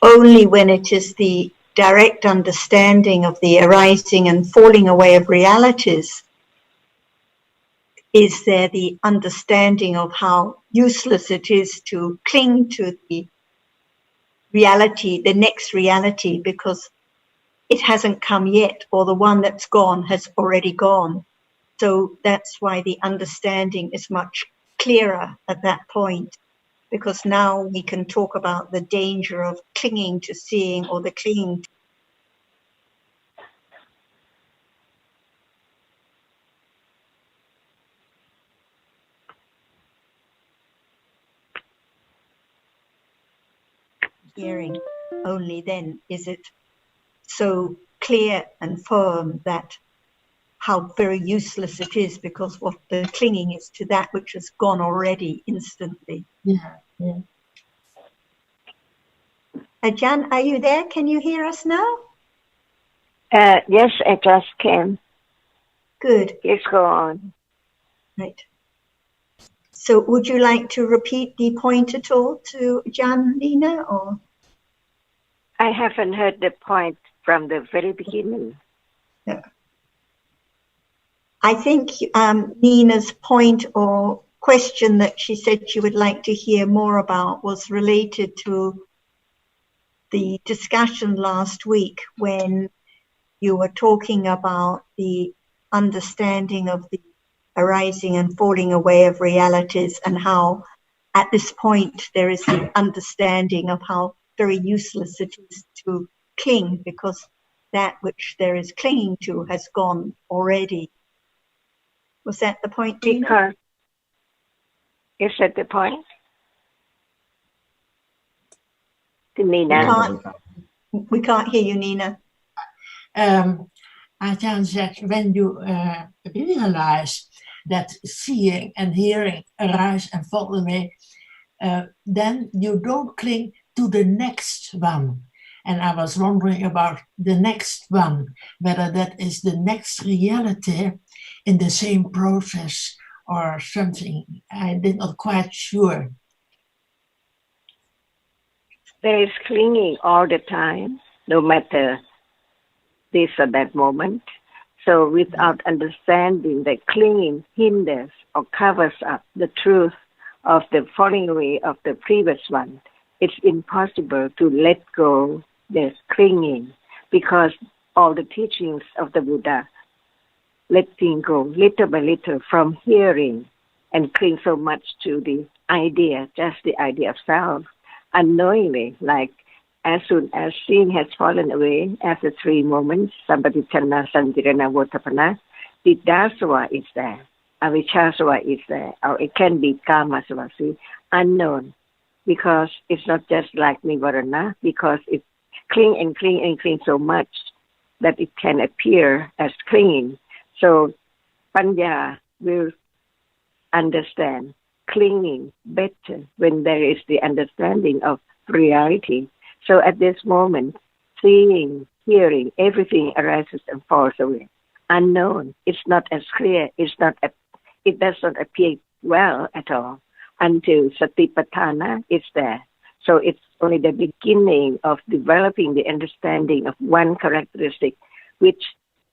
only when it is the direct understanding of the arising and falling away of realities is there the understanding of how useless it is to cling to the reality, the next reality, because it hasn't come yet, or the one that's gone has already gone. So that's why the understanding is much clearer at that point, because now we can talk about the danger of clinging to seeing or the clinging to hearing. Only then is it so clear and firm that how very useless it is, because what the clinging is to that which has gone already instantly. Yeah, yeah. Ajahn, are you there? Can you hear us now? Yes, I just can. Good. Please go on. Right. So would you like to repeat the point at all to Ajahn, Nina, or? I haven't heard the point from the very beginning. Yeah. I think Nina's point or question that she said she would like to hear more about was related to the discussion last week when you were talking about the understanding of the arising and falling away of realities, and how at this point there is the understanding of how very useless it is to cling, because that which there is clinging to has gone already. Was that the point, Nina? Because, is that the point? To Nina? We can't hear you, Nina. Ajahn said, when you realize that seeing and hearing arise and fall away, then you don't cling to the next one. And I was wondering about the next one, whether that is the next reality in the same process or something. I did not quite sure. There is clinging all the time, no matter this or that moment. So without understanding that clinging hinders or covers up the truth of the falling away of the previous one, it's impossible to let go the clinging, because all the teachings of the Buddha, letting go little by little from hearing and cling so much to the idea, just the idea of self, unknowingly, like as soon as seeing has fallen away after 3 moments, Sampatichana, Santirana, Votapana, the Dasava is there, Avicchasava is there, or it can be Kamasava, unknown, because it's not just like Nivarana, because it cling and cling and cling so much that it can appear as clinging. So Panya will understand clinging better when there is the understanding of reality. So at this moment, seeing, hearing, everything arises and falls away. Unknown. It's not as clear. It does not appear well at all until Satipatthana is there. So it's only the beginning of developing the understanding of one characteristic, which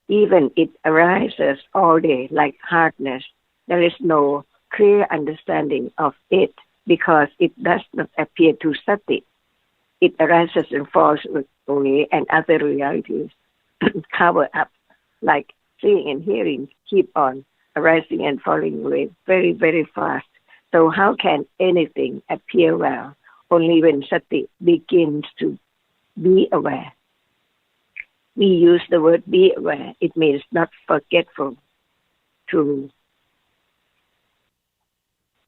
even it arises all day like hardness. There is no clear understanding of it because it does not appear to sati. It arises and falls away, and other realities cover up, like seeing and hearing keep on arising and falling away very, very fast. So how can anything appear well? Only when sati begins to be aware. We use the word be aware. It means not forgetful, to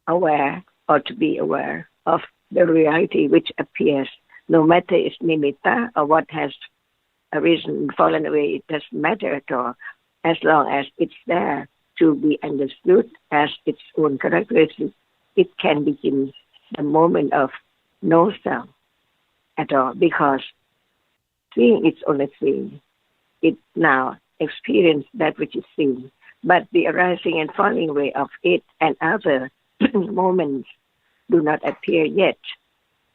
aware or to be aware of the reality which appears. No matter it's nimitta or what has arisen and fallen away, it doesn't matter at all. As long as it's there to be understood as its own characteristic, it can begin the moment of no self at all, because seeing is only seeing. It now experiences that which is seen, but the arising and falling away of it and other moments do not appear yet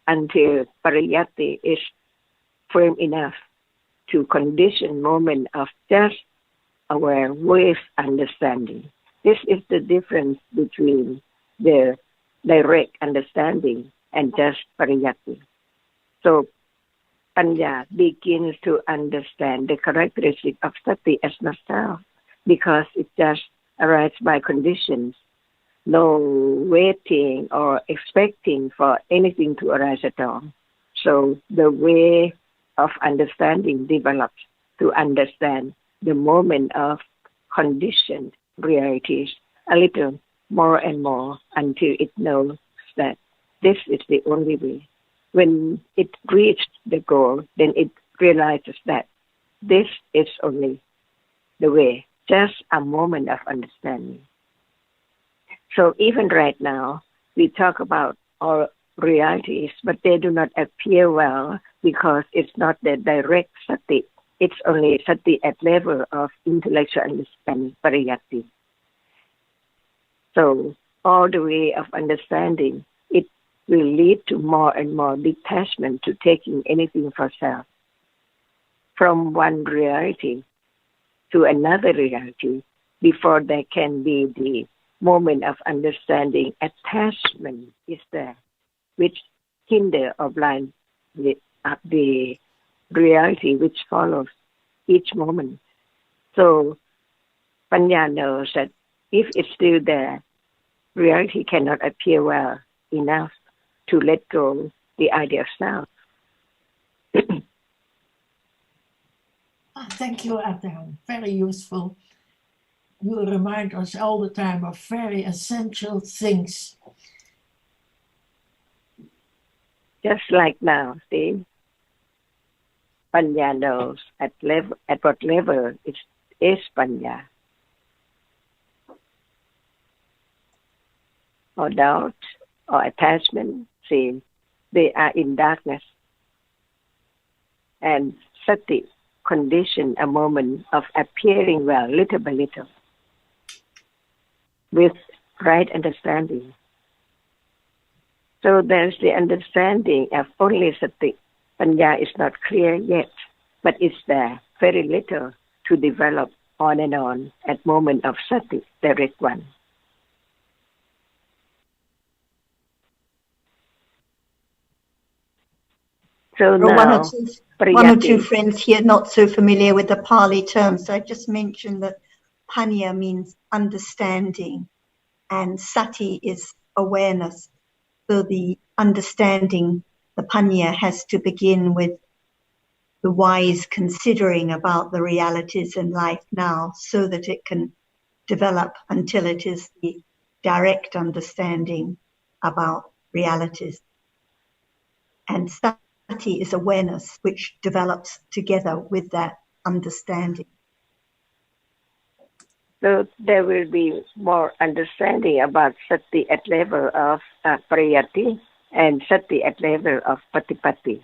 until pariyatti is firm enough to condition moment of just aware with understanding. This is the difference between the direct understanding and just pariyatti. So Panya begins to understand the characteristic of sati as not self, because it just arises by conditions, no waiting or expecting for anything to arise at all. So the way of understanding develops to understand the moment of conditioned realities a little more and more until it knows that this is the only way. When it reached the goal, then it realizes that this is only the way, just a moment of understanding. So even right now, we talk about our realities, but they do not appear well because it's not the direct sati. It's only sati at level of intellectual understanding, pariyatti. So all the way of understanding, it will lead to more and more detachment to taking anything for self. From one reality to another reality, before there can be the moment of understanding, attachment is there, which hinder or blind the reality which follows each moment. So Panya knows that if it's still there, reality cannot appear well enough to let go the idea of self. Thank you, Adam. Very useful. You remind us all the time of very essential things. Just like now, see, Panya knows at what level it is Panya. Or doubt or attachment, see, they are in darkness. And sati condition a moment of appearing well, little by little, with right understanding. So there's the understanding of only sati. Panya is not clear yet, but it's there, very little to develop on and on at moment of sati, direct one. So now, one or two friends here not so familiar with the Pali terms. So I just mentioned that Panya means understanding and sati is awareness. So the understanding, the Panya, has to begin with the wise considering about the realities in life now so that it can develop until it is the direct understanding about realities. And sati is awareness, which develops together with that understanding. So there will be more understanding about sati at level of pariyatti and sati at level of patipatti,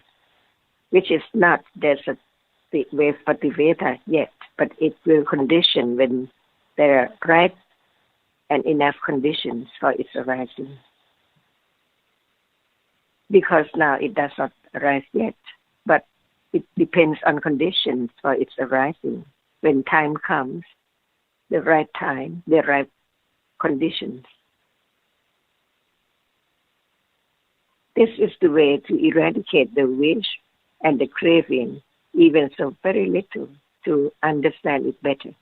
which is not the sati with pativeda yet, but it will condition when there are right and enough conditions for its arising. Because now it does not arise yet, but it depends on conditions for its arising. When time comes, the right time, the right conditions. This is the way to eradicate the wish and the craving, even so very little, to understand it better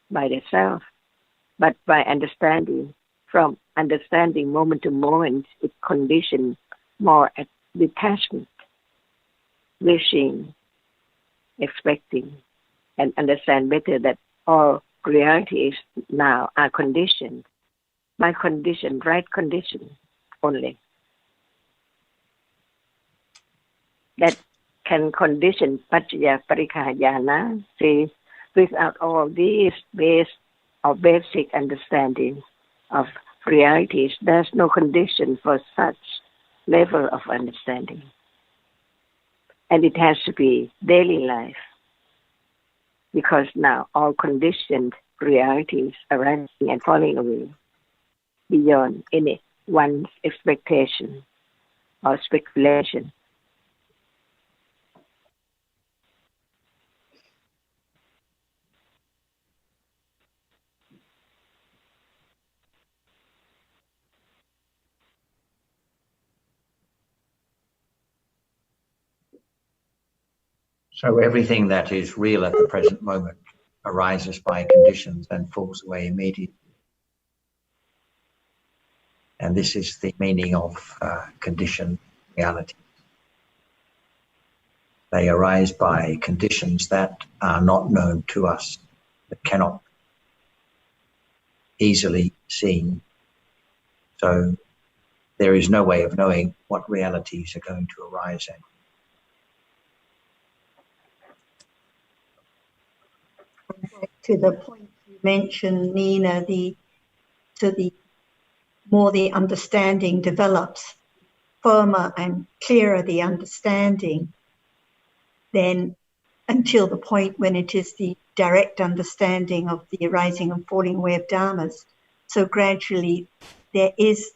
by the self, but by understanding. From understanding moment to moment, it conditions more at detachment, wishing, expecting, and understand better that all realities now are conditioned by condition, right condition only. That can condition paccaya parikkhayana. See, without all these basic understanding of realities, there's no condition for such level of understanding. And it has to be daily life, because now all conditioned realities are rising and falling away beyond any one's expectation or speculation. So everything that is real at the present moment arises by conditions and falls away immediately. And this is the meaning of conditioned reality. They arise by conditions that are not known to us, that cannot easily seen. So there is no way of knowing what realities are going to arise in. To the point you mentioned, Nina, the more the understanding develops, firmer and clearer the understanding, then until the point when it is the direct understanding of the arising and falling away of dharmas. So gradually there is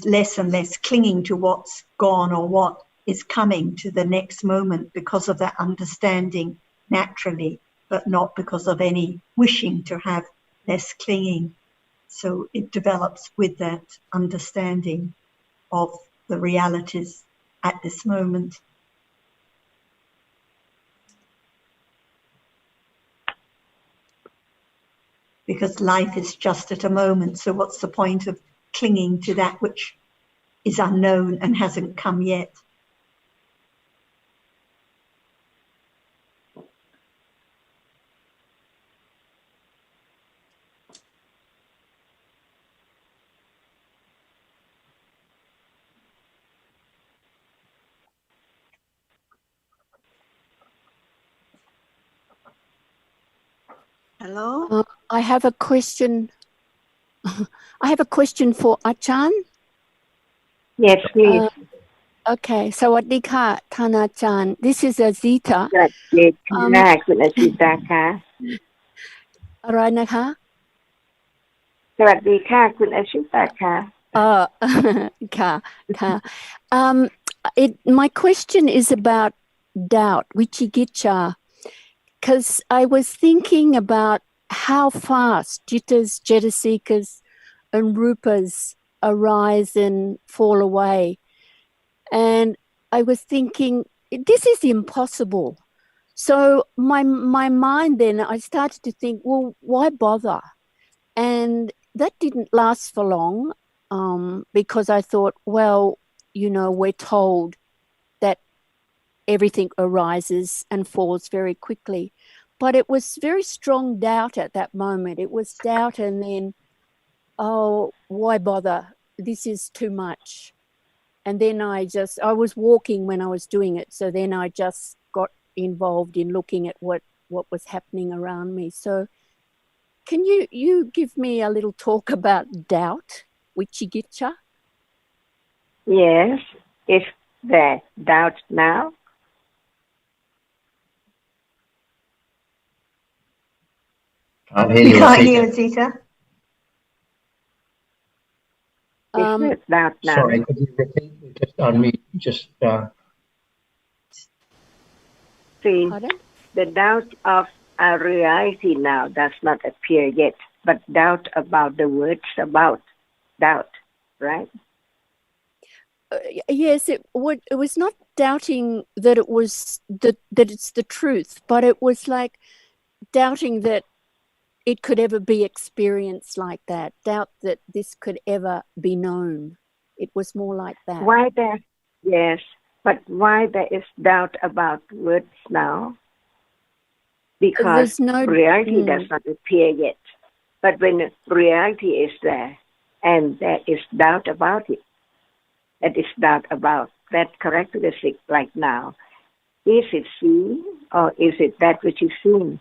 less and less clinging to what's gone or what is coming to the next moment because of that understanding naturally, but not because of any wishing to have less clinging. So it develops with that understanding of the realities at this moment. Because life is just at a moment, so what's the point of clinging to that which is unknown and hasn't come yet? Hello? I have a question. I have a question for Achan. Yes, please. Okay, สวัสดีค่ะ ท่านอาจารย์ This is Azita. สวัสดีค่ะคุณอาชิตาค่ะ อะไรนะคะ สวัสดีค่ะคุณอาชิตาค่ะ ค่ะ ค่ะ My question is about doubt, Vichikiccha, because I was thinking about how fast jittas, jetasikas, and rupas arise and fall away. And I was thinking, this is impossible. So my mind then, I started to think, well, why bother? And that didn't last for long because I thought, well, you know, we're told that everything arises and falls very quickly. But it was very strong doubt at that moment. It was doubt and then, oh, why bother? This is too much. And then I was walking when I was doing it. So then I just got involved in looking at what was happening around me. So can you give me a little talk about doubt, Vichikiccha? Yes. Is there doubt now? Can't hear We you, can't hear Azita. Azita. Is there doubt now? Sorry, could you repeat? Just unmute. Just. See, Pardon? the doubt of our reality now does not appear yet, but doubt about the words about doubt, right? Yes, it was not doubting that it was that it's the truth, but it was like doubting that it could ever be experienced like that, doubt that this could ever be known. It was more like that. Yes, but why there is doubt about words now? Because There's no reality does not appear yet. But when reality is there and there is doubt about it, that is doubt about that characteristic like now. Is it seen or is it that which is seen?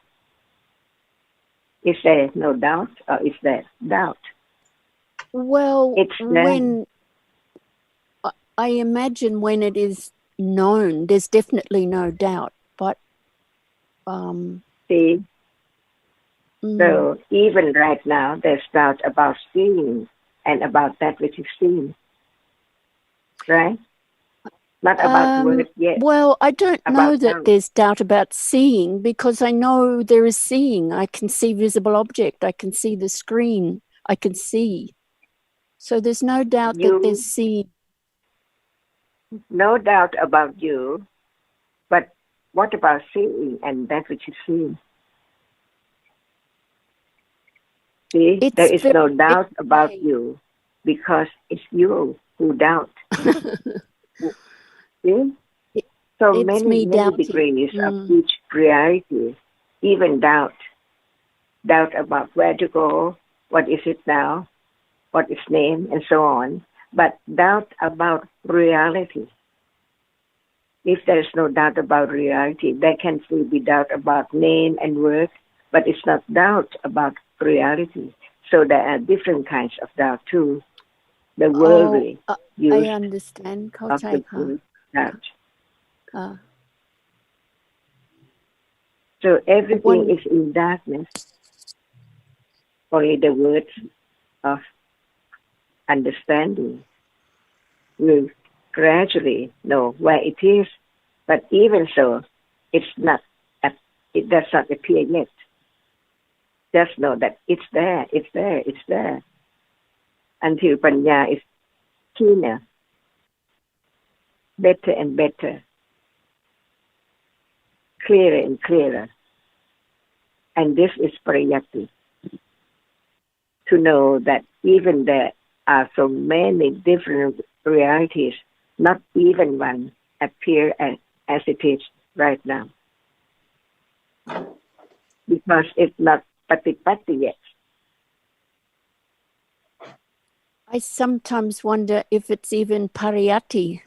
Is there no doubt or is there doubt? Well, It's there. when I imagine when it is known, there's definitely no doubt. But See, so even right now, there's doubt about seeing and about that which is seen, right? Not about words yet. Well, I don't know About that doubt. there's doubt about seeing because I know there is seeing. I can see visible object. I can see the screen. I can see. So there's no doubt that there's seeing. No doubt about you, but what about seeing and that which is seen? See, It's there is no very doubt about vague. you because it's you who doubt. See? So It's many, me many doubting. degrees of each reality, even doubt. Doubt about where to go, what is it now, what is name, and so on. But doubt about reality. If there is no doubt about reality, there can still be doubt about name and work, but it's not doubt about reality. So there are different kinds of doubt too. The worldly I use understand. of the word doubt. So everything is in darkness. Only the words of understanding will gradually know where it is. But even so, it does not appear yet. Just know that it's there, it's there, it's there. Until Panya is keener, better and better, clearer and clearer. And this is Pariyatti. To know that even there are so many different realities, not even one appear as it is right now. Because it's not patipati yet. I sometimes wonder if it's even pariyatti.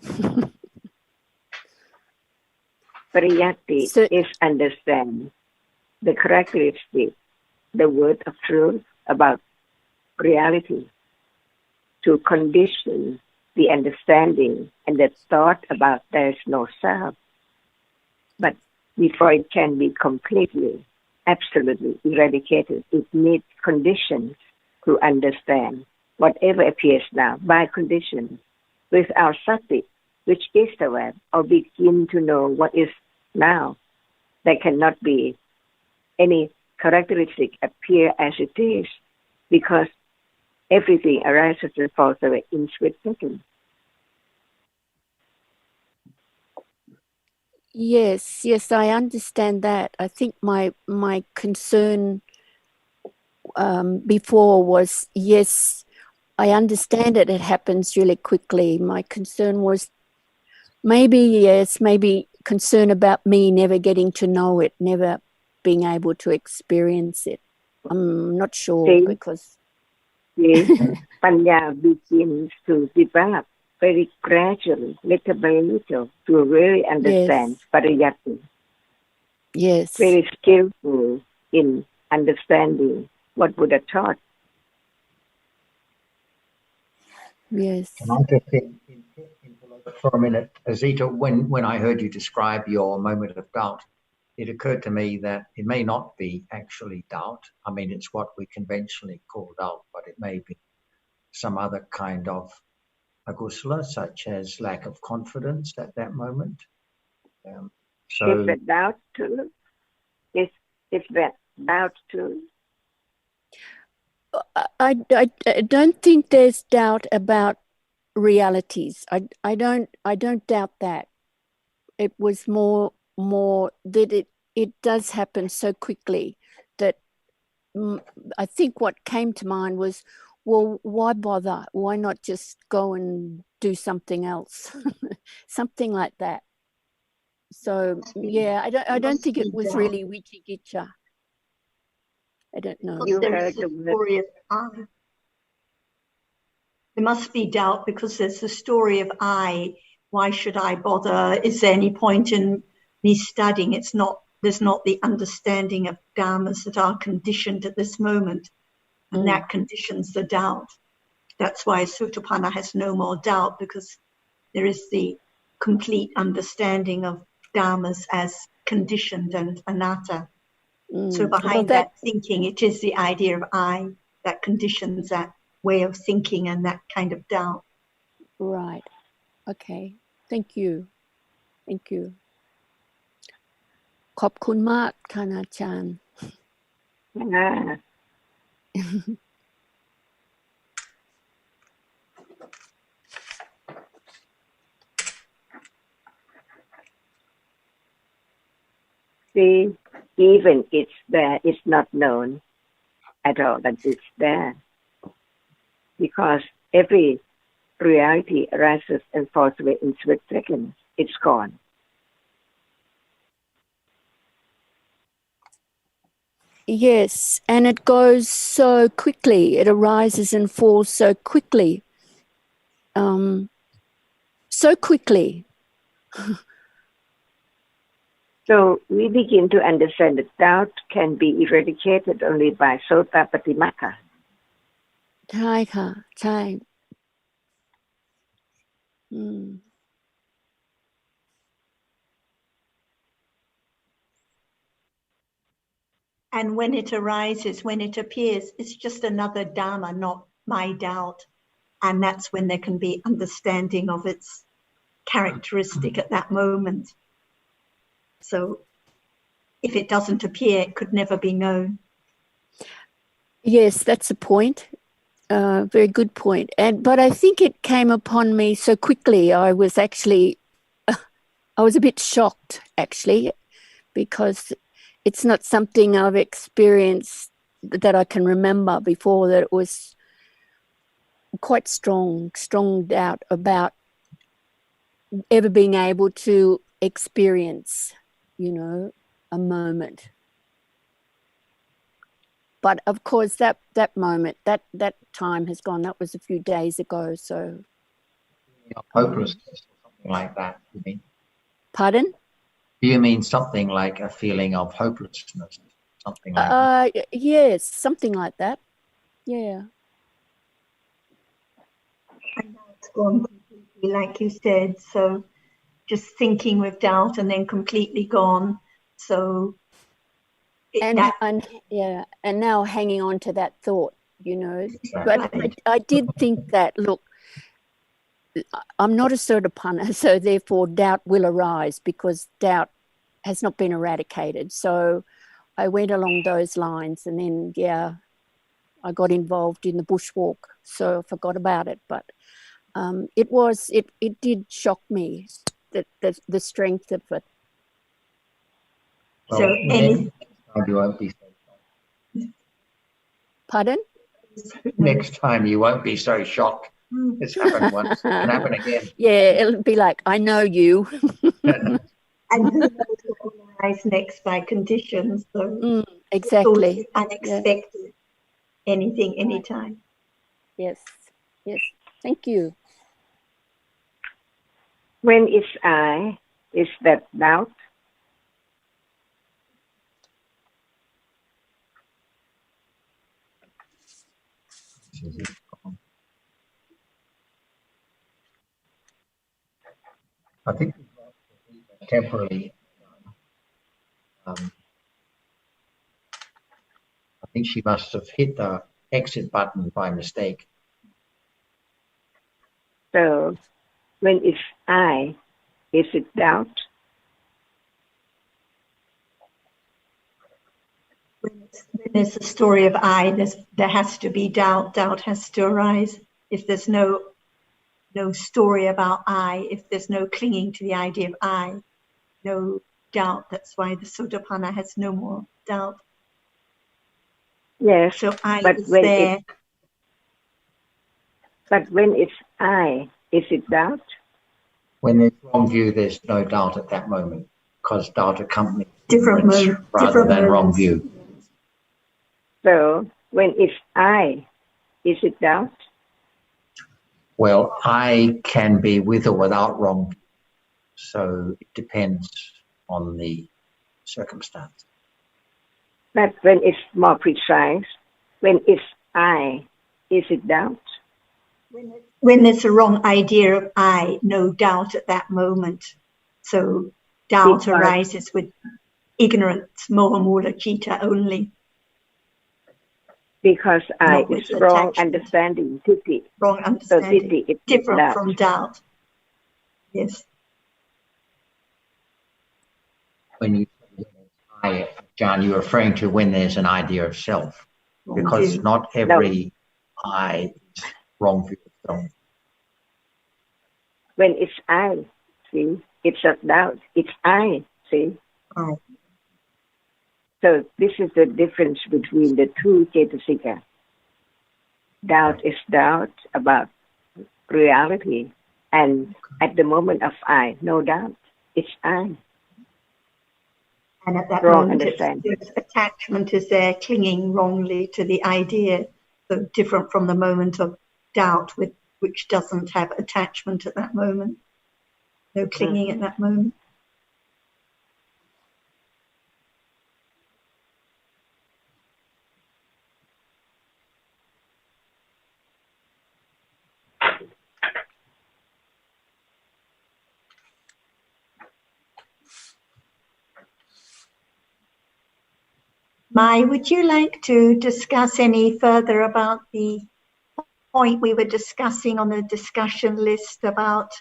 Pariyatti is understand the characteristic, the word of truth about reality, to condition the understanding and the thought about there is no self. But before it can be completely, absolutely eradicated, it needs conditions to understand whatever appears now by conditions. Without sati, which is the web, or begin to know what is now, there cannot be any characteristic appear as it is, because everything arises and falls away in split second. Yes, I understand that. I think my concern before was, yes, I understand it. It happens really quickly. My concern was maybe concern about me never getting to know it, never being able to experience it. I'm not sure because Panya begins to develop very gradually, little by little, to really understand Pariyatti. Yes. Very skillful in understanding what Buddha taught. Yes. Can I just interlope for a minute? Azita, when I heard you describe your moment of doubt, it occurred to me that it may not be actually doubt. I mean, it's what we conventionally call doubt, but it may be some other kind of agusala, such as lack of confidence at that moment. Is that doubt too? Is that doubt too? I don't think there's doubt about realities. I don't doubt that. It was more that it does happen so quickly that I think what came to mind was, well, why bother? Why not just go and do something else? Something like that. So yeah, I don't think it was really Wichigicha. I don't know. There is a story of I. There must be doubt because there's the story of I. Why should I bother? Is there any point in me studying? There's not the understanding of dharmas that are conditioned at this moment, and that conditions the doubt. That's why Sotapanna has no more doubt, because there is the complete understanding of dharmas as conditioned and anatta. So behind that thinking, it is the idea of I that conditions that way of thinking and that kind of doubt. Right. Okay. Thank you. Thank you. ขอบคุณมากค่ะอาจารย์ See, even it's there, it's not known at all that it's there. Because every reality arises and falls away in split seconds. It's gone. Yes, and it goes so quickly. It arises and falls so quickly. So quickly. So we begin to understand that doubt can be eradicated only by Sota Patimaka. ใช่ค่ะใช่อืม And when it arises, when it appears, it's just another Dharma, not my doubt. And that's when there can be understanding of its characteristic at that moment. So if it doesn't appear, it could never be known. Yes, that's a point. Very good point. But I think it came upon me so quickly. I was a bit shocked, actually, because it's not something I've experienced that I can remember before, that it was quite strong doubt about ever being able to experience, a moment. But of course, that moment, that time has gone. That was a few days ago. So, Hopelessness or something like that, you mean? Pardon? Do you mean something like a feeling of hopelessness? Something like that? Yes, something like that. Yeah. And now it's gone completely, like you said. So just thinking with doubt and then completely gone. So And now hanging on to that thought, Exactly. But I did think that, look, I'm not a Sotapanna, so therefore doubt will arise because doubt has not been eradicated. So I went along those lines, and then, I got involved in the bushwalk, so I forgot about it. But it did shock me, the strength of it. Well, next time you won't be so shocked. Pardon? Next time you won't be so shocked. It's happened once. It can happen again. Yeah, it'll be like, I know you. And who knows what will arise next by conditions. So exactly. It's unexpected. Anything, anytime. Yes. Thank you. When is I, is that doubt? I think temporarily, I think she must have hit the exit button by mistake. So when it's I, is it doubt? When there's a story of I, there has to be doubt. Doubt has to arise. If there's no story about I, if there's no clinging to the idea of I, no doubt. That's why the Sotapanna has no more doubt. Yes, so I but is when there. But when it's I, is it doubt? When there's wrong view, there's no doubt at that moment, because doubt accompanies Different rather than wrong view. So when it's I, is it doubt? Well, I can be with or without wrong view, so it depends on the circumstance. But when it's more precise, when it's I, is it doubt? When there's a wrong idea of I, no doubt at that moment. So doubt arises with ignorance, moha mula citta only. Because I is wrong understanding, titi. Wrong understanding. So titi is different doubt. From doubt. Yes. When you say I, John, you're referring to when there's an idea of self, because not every I is wrong view of self. When it's I, see, it's not doubt. It's I, see. Oh. So this is the difference between the two cetasika. Doubt is doubt about reality, and at the moment of I, no doubt, it's I. And at that Wrong moment, understanding. attachment is there, clinging wrongly to the idea, so different from the moment of doubt, which doesn't have attachment at that moment, no clinging at that moment. Mai, would you like to discuss any further about the point we were discussing on the discussion list about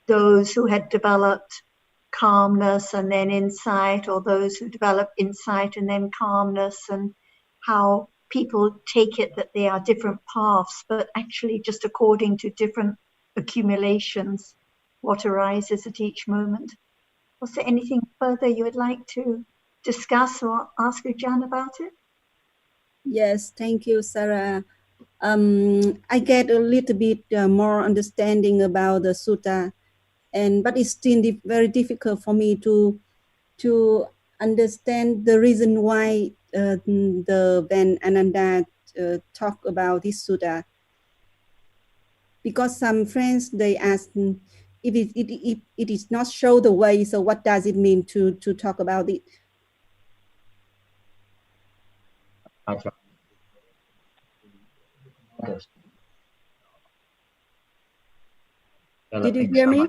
those who had developed calmness and then insight, or those who develop insight and then calmness, and how people take it that they are different paths, but actually just according to different accumulations, what arises at each moment. Was there anything further you would like to discuss or ask Ujjan about it? Yes, thank you, Sarah. I get a little bit more understanding about the sutta, but it's still very difficult for me to understand the reason why the Van Ananda talk about this sutta. Because some friends, they ask if it is not show the way, so what does it mean to talk about it? Did you hear me? An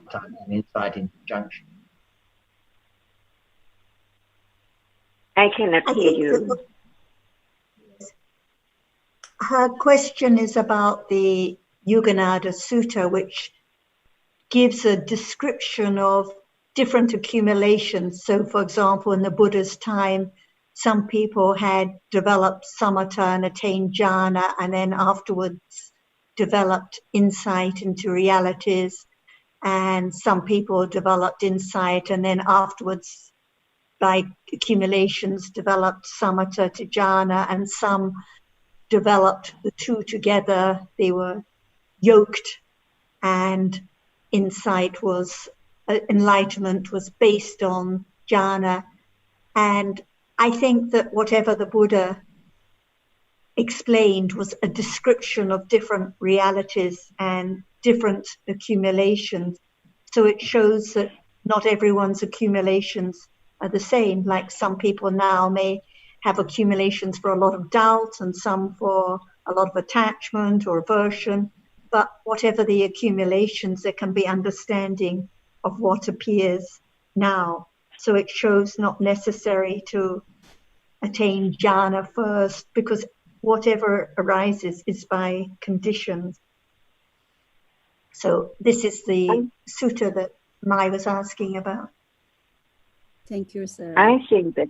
insight in junction. I cannot hear you. Her question is about the Yuganada Sutta, which gives a description of different accumulations. So, for example, in the Buddha's time, some people had developed samatha and attained jhana, and then afterwards developed insight into realities. And some people developed insight and then afterwards, by accumulations, developed samatha to jhana, and some developed the two together. They were yoked, and insight was, enlightenment was based on jhana. And I think that whatever the Buddha explained was a description of different realities and different accumulations. So it shows that not everyone's accumulations are the same. Like some people now may have accumulations for a lot of doubt and some for a lot of attachment or aversion. But whatever the accumulations, there can be understanding of what appears now. So it shows not necessary to attain jhana first, because whatever arises is by conditions. So this is the sutta that Mai was asking about. Thank you, sir. I think that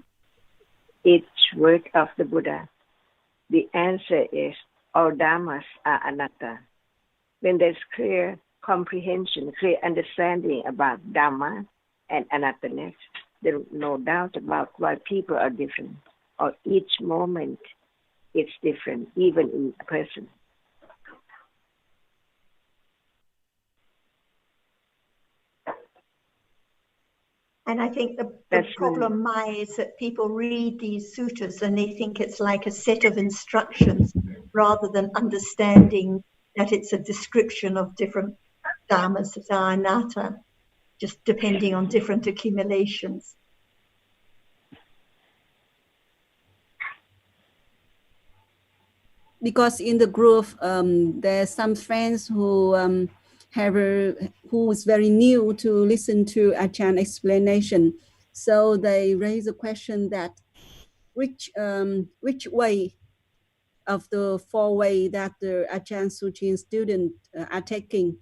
each word of the Buddha, the answer is all dhammas are anatta. When there's clear comprehension, clear understanding about Dhamma and anatta-ness, there is no doubt about why people are different, or each moment it's different, even in a person. And I think the problem, Mai, is that people read these suttas and they think it's like a set of instructions rather than understanding that it's a description of different dhammas that are anatta, just depending on different accumulations. Because in the group, there's some friends who who is very new to listen to Ajahn explanation. So they raise a question that which way of the four way that the Ajahn Suchin students are taking,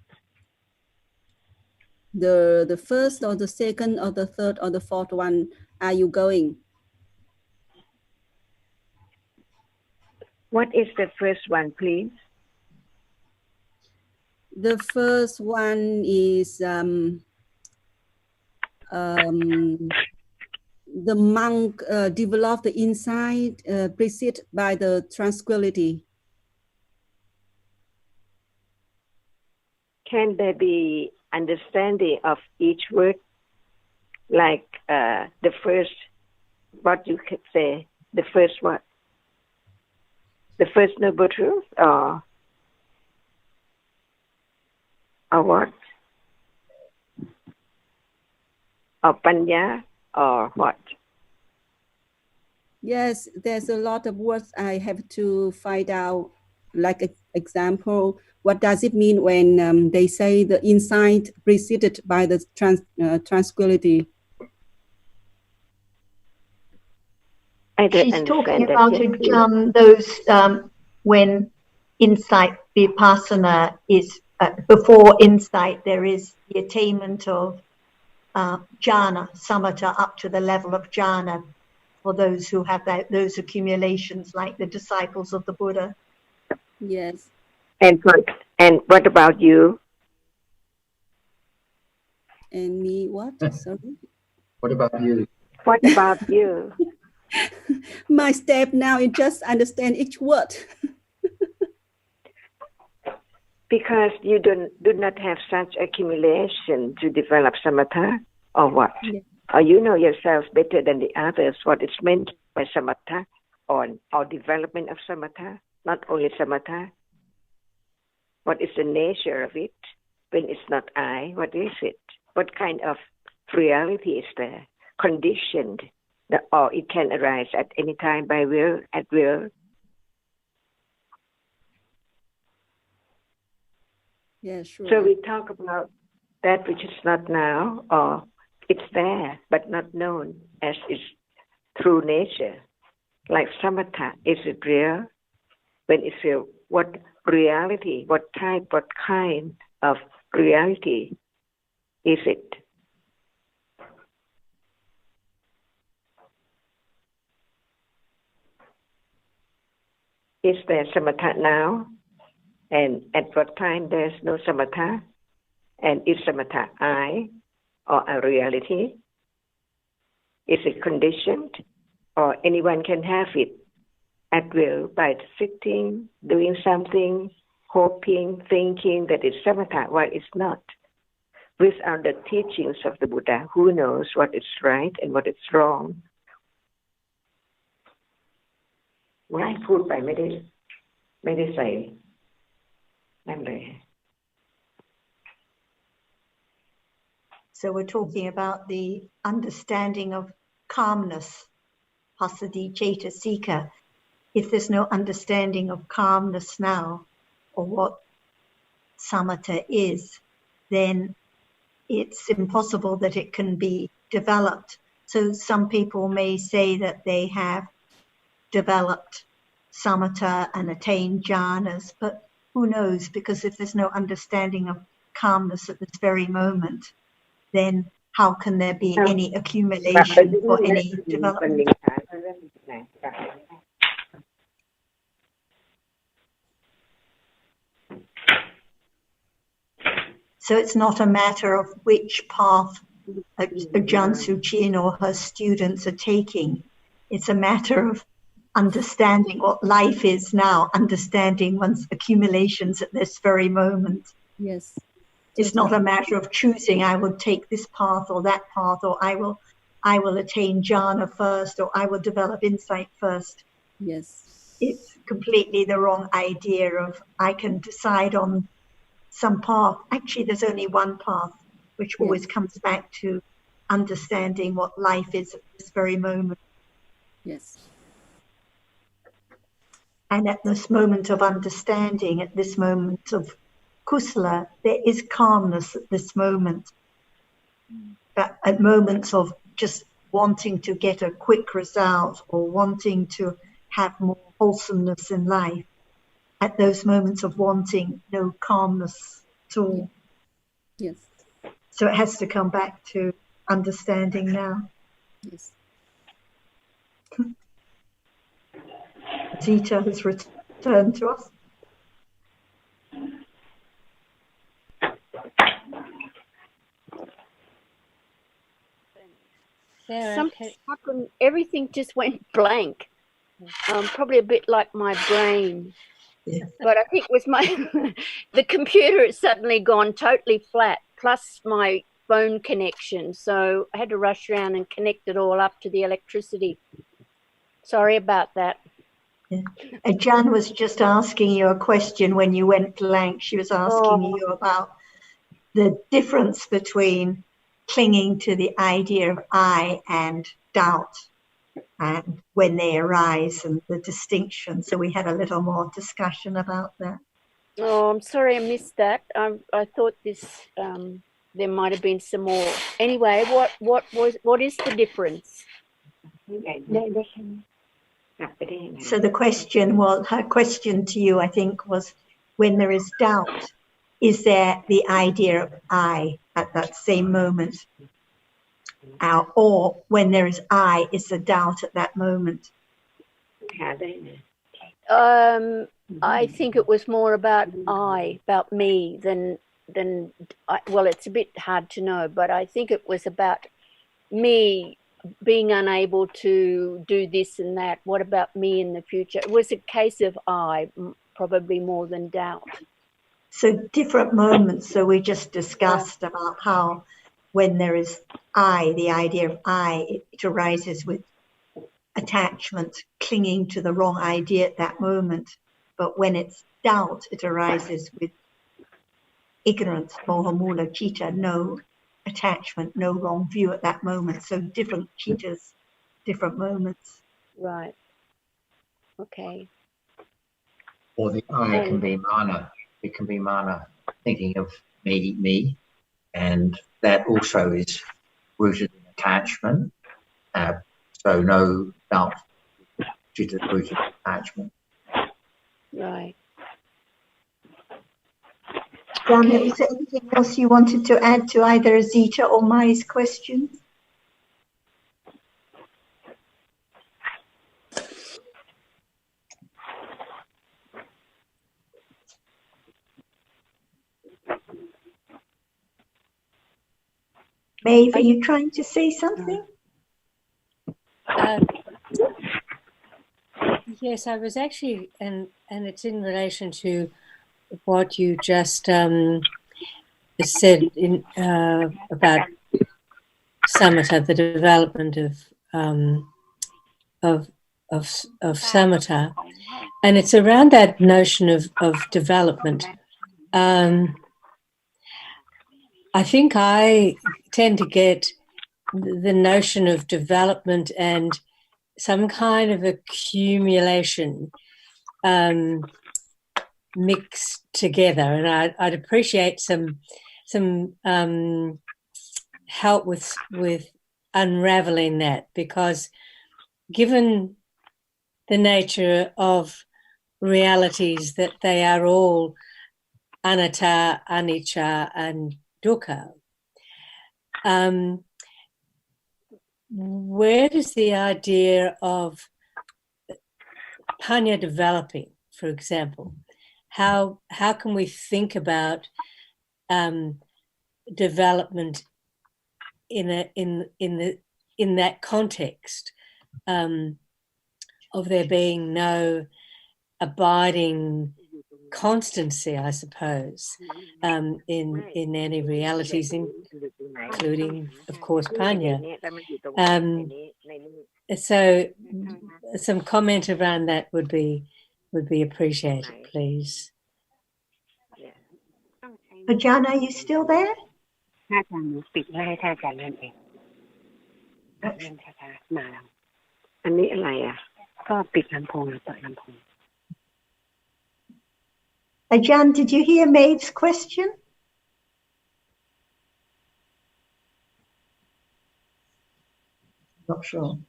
the first or the second or the third or the fourth one are you going? What is the first one, please? The first one is the monk developed the insight preceded by the tranquility? Can there be understanding of each word? Like the first, what you could say, the first what? The first noble truth, or what? Or panya, or what? Yes, there's a lot of words I have to find out. Like example, what does it mean when they say the insight preceded by the tranquility? I don't She's talking understand that. about Yes, those when insight vipassana is before insight, there is the attainment of jhana, samatha, up to the level of jhana for those who have those accumulations, like the disciples of the Buddha. Yes. And what about you? And me, what? Sorry. What about you? What about you? My step now is just understand each word. Because you do not have such accumulation to develop samatha, or what? Yeah. Or you know yourself better than the others what is meant by samatha, or development of samatha, not only samatha. What is the nature of it? When it's not I, what is it? What kind of reality is there? Conditioned, or it can arise at any time by will, at will. Yeah, sure. So we talk about that which is not now, or it's there but not known as its true nature. Like samatha, is it real? When it's real, what reality, what type, what kind of reality is it? Is there samatha now? And at what time there's no samatha? And is samatha I, or a reality? Is it conditioned, or anyone can have it at will by sitting, doing something, hoping, thinking that it's samatha, while it's not? Without the teachings of the Buddha, who knows what is right and what is wrong? ว่าให้พูดไปไม่ได้ใส่นั่นเลย So we're talking about the understanding of calmness, passaddhi cetasika. If there's no understanding of calmness now, or what samatha is, then it's impossible that it can be developed. So some people may say that they have developed samatha and attained jhanas, but who knows? Because if there's no understanding of calmness at this very moment, then how can there be any accumulation for any development? So it's not a matter of which path Ajahn Suchin or her students are taking. It's a matter of understanding what life is now, understanding one's accumulations at this very moment. Yes. It's not a matter of choosing, I will take this path or that path, or I will attain jhana first, or I will develop insight first. Yes. It's completely the wrong idea of I can decide on some path. Actually, there's only one path, which always comes back to understanding what life is at this very moment. Yes. And at this moment of understanding, at this moment of kusala, there is calmness at this moment. But at moments of just wanting to get a quick result or wanting to have more wholesomeness in life, at those moments of wanting no calmness at all. Yes. So it has to come back to understanding now. Yes. Zita has returned to us. Some How come everything just went blank? Probably a bit like my brain. Yeah. But I think with my the computer has suddenly gone totally flat, plus my phone connection. So I had to rush around and connect it all up to the electricity. Sorry about that. Yeah. Jan was just asking you a question when you went blank. She was asking you about the difference between clinging to the idea of I and doubt, and when they arise, and the distinction. So we had a little more discussion about that. Oh, I'm sorry I missed that. I thought this there might have been some more. Anyway, what is the difference? So the question was, her question to you, I think, was, when there is doubt, is there the idea of I at that same moment? Or when there is I, is the doubt at that moment? I think it was more about about me than well, it's a bit hard to know, but I think it was about me being unable to do this and that. What about me in the future? It was a case of I, probably more than doubt. So different moments. So we just discussed about how when there is I, the idea of I, it arises with attachment, clinging to the wrong idea at that moment. But when it's doubt, it arises with ignorance, moha mula citta, no attachment, no wrong view at that moment. So different cittas, different moments. Right. Okay. Or the I can be mana. It can be mana, thinking of me, and that also is rooted in attachment. So no doubt, citta rooted in attachment. Right. Janet, is there anything else you wanted to add to either Zita or Mai's questions? Maeve, are you trying to say something? Yes, I was actually, and it's in relation to what you just said in about Samhita, the development of Samhita, and it's around that notion of development. I think I tend to get the notion of development and some kind of accumulation mixed together, and I'd appreciate some help with unraveling that, because given the nature of realities, that they are all anatta, anicca, and dukkha, where does the idea of panya developing, for example, how can we think about development in that context of there being no abiding constancy, I suppose, in any realities, including, of course, panya. So some comment around that would be appreciated, please. Ajahn, are you still there? Ajahn, did you hear Maeve's question? Not sure.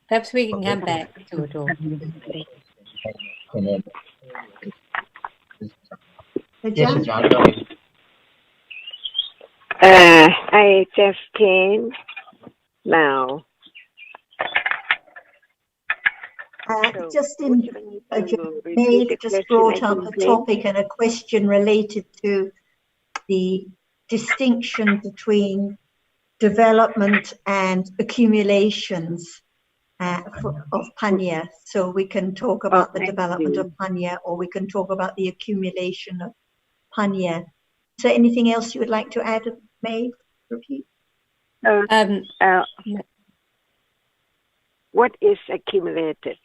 Perhaps we can come back to it all. Yes, Ajahn. I just came now. Maeve just brought up a topic and a question related to the distinction between development and accumulations of Panya. So we can talk about the development of Panya, or we can talk about the accumulation of Panya. Is there anything else you would like to add, May? Repeat. What is accumulated?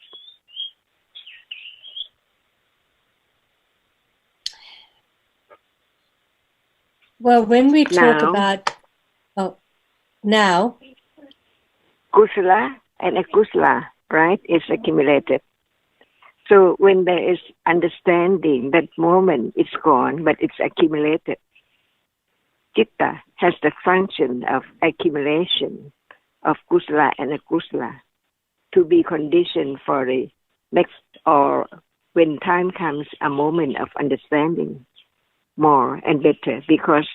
Well, when we talk about now, kusala and akusala, right, is accumulated. So when there is understanding, that moment it's gone, but it's accumulated. Chitta has the function of accumulation of kusala and akusala to be conditioned for the next, or when time comes, a moment of understanding more and better, because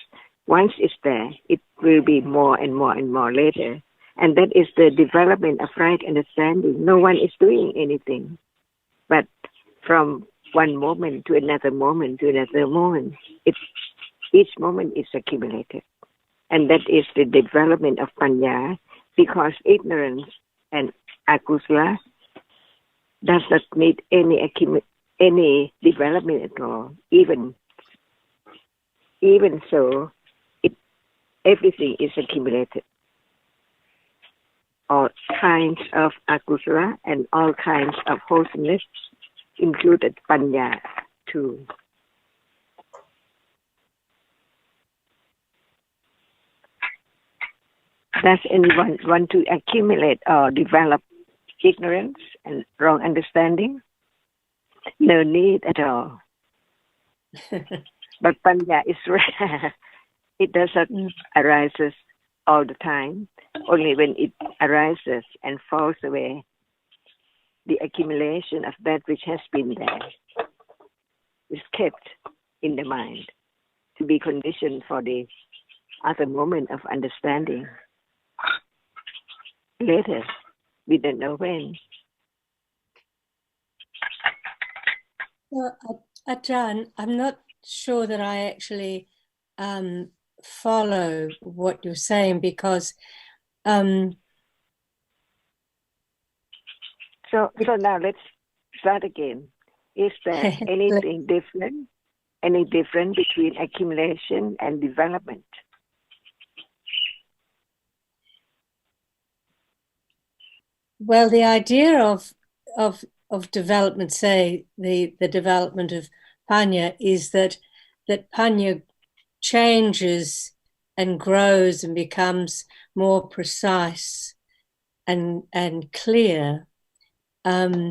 once it's there, it will be more and more and more later. And that is the development of right understanding. No one is doing anything, but from one moment to another moment to another moment, each moment is accumulated. And that is the development of Panya, because ignorance and akusala does not need any development at all. Even so, everything is accumulated. All kinds of akusala and all kinds of wholesomeness, included Panya too. Does anyone want to accumulate or develop ignorance and wrong understanding? No need at all. But Panya is rare. It does not arise all the time. Only when it arises and falls away, the accumulation of that which has been there is kept in the mind to be conditioned for the other moment of understanding. Later, we don't know when. Well, Ajahn, I'm not sure that I actually follow what you're saying, because So now let's start again. Is there anything different? Any difference between accumulation and development? Well, the idea of development, say the development of Panya, is that Panya changes and grows and becomes more precise and clear. But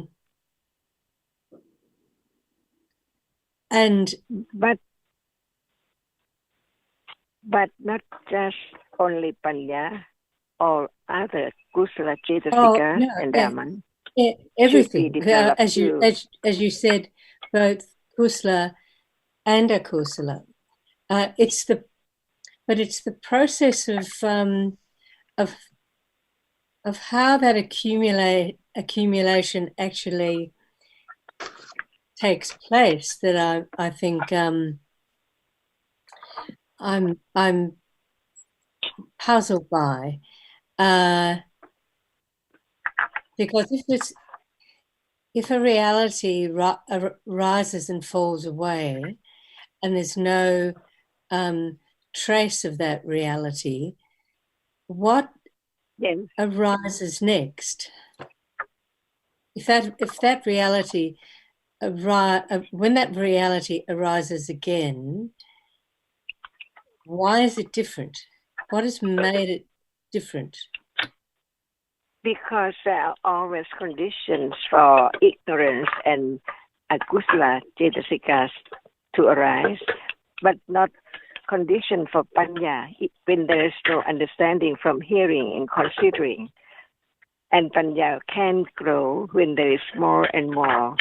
not just only Panya, all other kusala cetasika and Dhamma. Everything, as you said, both kusala and akusala. It's the process of how that accumulation actually takes place that I think I'm puzzled by, because if a reality rises and falls away, and there's no trace of that reality, what arises next? If that reality when that reality arises again, why is it different? What has made it different? Because there are always conditions for ignorance and akusala cetasikas to arise, but not condition for Panya when there is no understanding from hearing and considering. And Panya can grow when there is more and more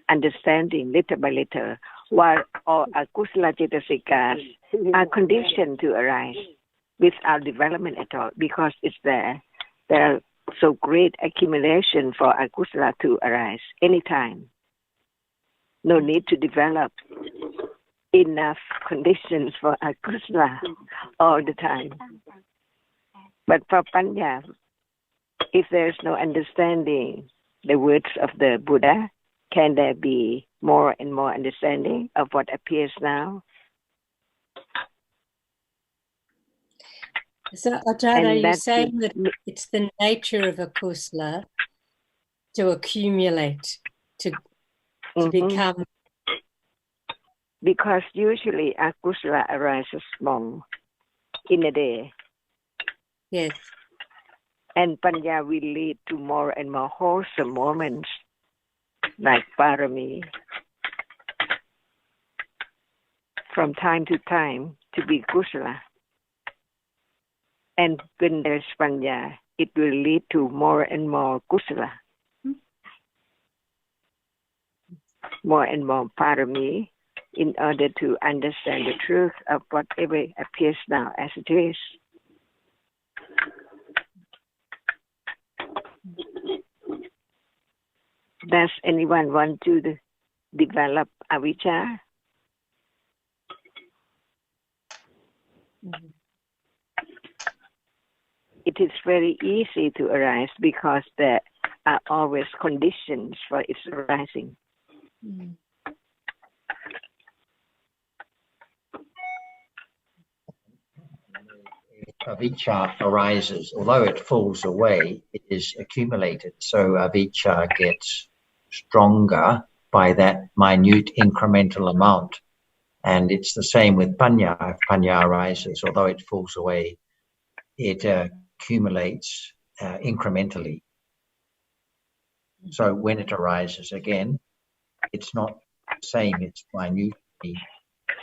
understanding, little by little, while all akusala cetasikas are conditioned to arise without development at all, because it's there. There are so great accumulation for akusala to arise anytime. No need to develop enough conditions for akusala all the time. But for Panya, if there's no understanding the words of the Buddha, can there be more and more understanding of what appears now? So, Ajahn, are you saying that it's the nature of akusala to accumulate, to become? Because usually akusala arises long in a day. Yes. And Panya will lead to more and more wholesome moments, like parami, from time to time to be kusala. And when there's Panya, it will lead to more and more kusala, more and more parami, in order to understand the truth of whatever appears now as it is. Does anyone want to develop avijja? It is very easy to arise because there are always conditions for its arising. Avijja arises, although it falls away, it is accumulated. So avijja gets stronger by that minute incremental amount. And it's the same with Panya. If Panya arises, although it falls away, it accumulates incrementally. So when it arises again, it's not the same, it's minutely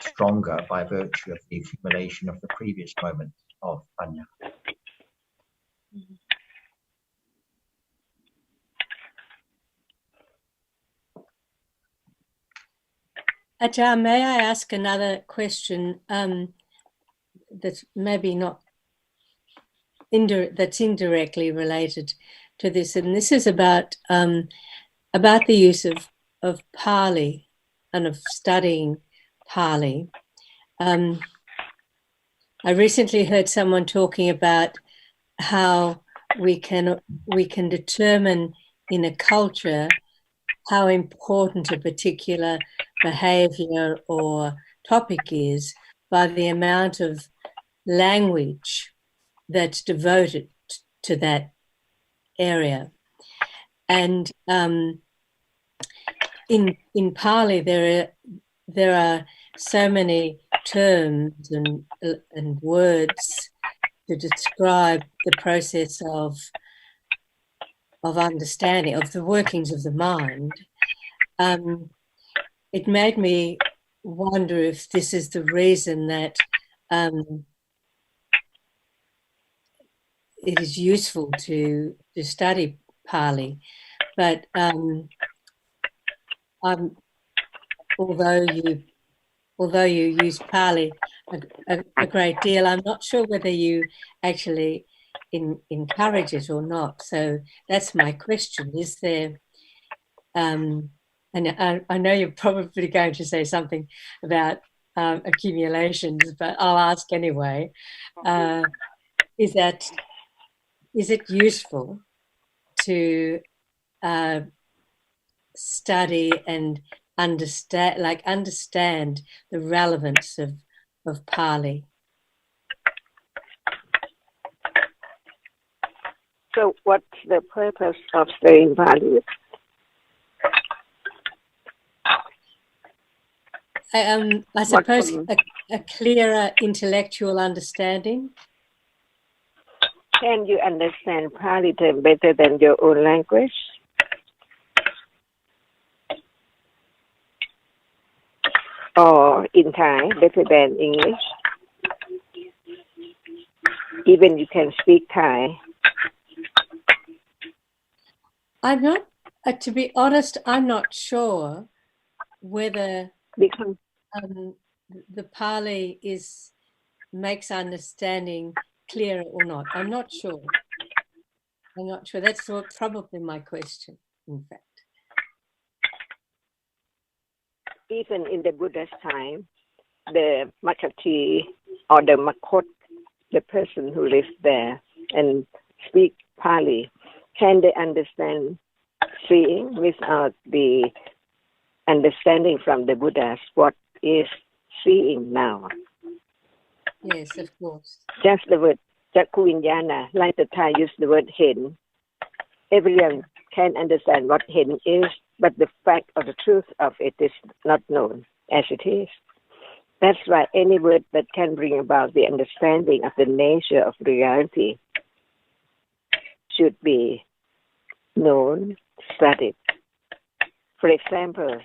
stronger by virtue of the accumulation of the previous moment of Panya. Ajahn, may I ask another question that's maybe not that's indirectly related to this, and this is about the use of Pali and of studying Pali. I recently heard someone talking about how we can determine in a culture how important a particular behavior or topic is by the amount of language that's devoted to that area. And in Pali there are so many terms and words to describe the process of understanding, of the workings of the mind. It made me wonder if this is the reason that it is useful to study Pali. But although you use Pali a great deal, I'm not sure whether you actually encourage it or not. So that's my question. Is there, and I know you're probably going to say something about accumulations, but I'll ask anyway. Is it useful to study and understand the relevance of Pali? So what's the purpose of studying Pali? I suppose a clearer intellectual understanding. Can you understand Pali term better than your own language? Or in Thai better than English? Even you can speak Thai. I'm not, to be honest, I'm not sure whether Because the Pali makes understanding clearer or not. I'm not sure. That's probably my question, in fact. even in the Buddha's time, the Makati or the Makot, the person who lives there and speak Pali, can they understand seeing without the understanding from the Buddhas what is seeing now? Yes, of course. Just the word Jakku Vinyana, like the Thai use the word hen. Everyone can understand what hen is, but the fact or the truth of it is not known as it is. That's why any word that can bring about the understanding of the nature of reality should be known, studied. For example,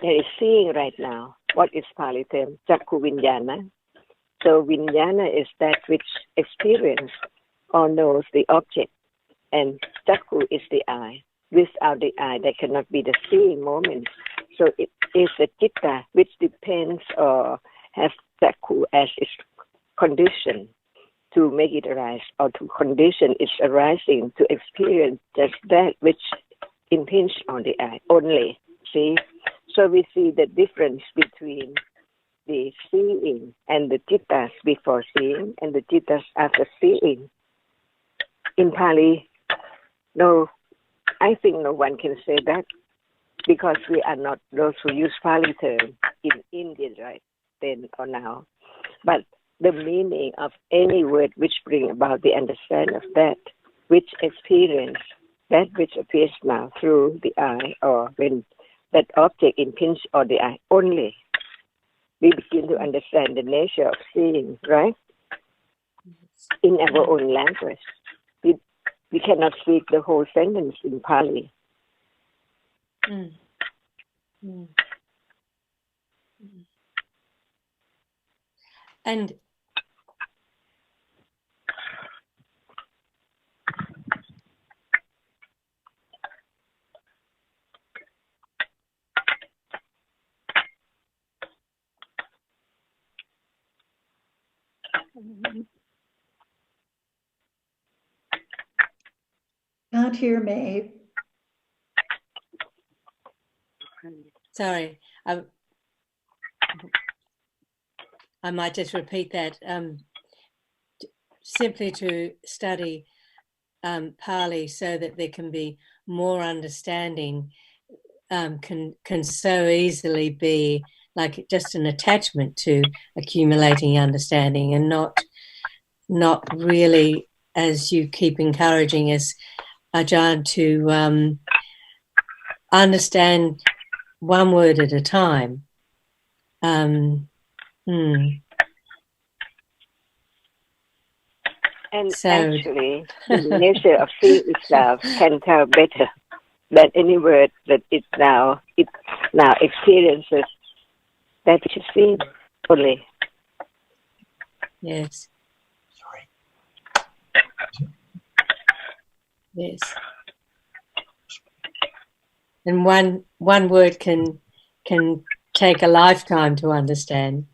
there is seeing right now. What is Pali term? Jakku Vinyana. So Vinyana is that which experience or knows the object. And Jakku is the eye. Without the eye, there cannot be the seeing moment. So it is the Chitta which depends or has Jakku as its condition to make it arise, or to condition its arising to experience just that which impinges on the eye only. See? So we see the difference between the seeing and the Chittas before seeing and the Chittas after seeing. In Pali, no, I think no one can say that, because we are not those who use Pali term in Indian right then or now. But the meaning of any word which bring about the understanding of that which experience, that which appears now through the eye, or when that object impinges on the eye only, we begin to understand the nature of seeing, right? In our own language. We cannot speak the whole sentence in Pali. Mm. Mm. And Can't hear me. sorry, I might just repeat that. Simply to study Pali so that there can be more understanding can so easily be like just an attachment to accumulating understanding, and not really, as you keep encouraging us, Ajahn, to understand one word at a time. And So- actually, the nature of seeing itself can tell better than any word that it now experiences that which is seen only. Yes. Sorry. Yes. And one word can take a lifetime to understand.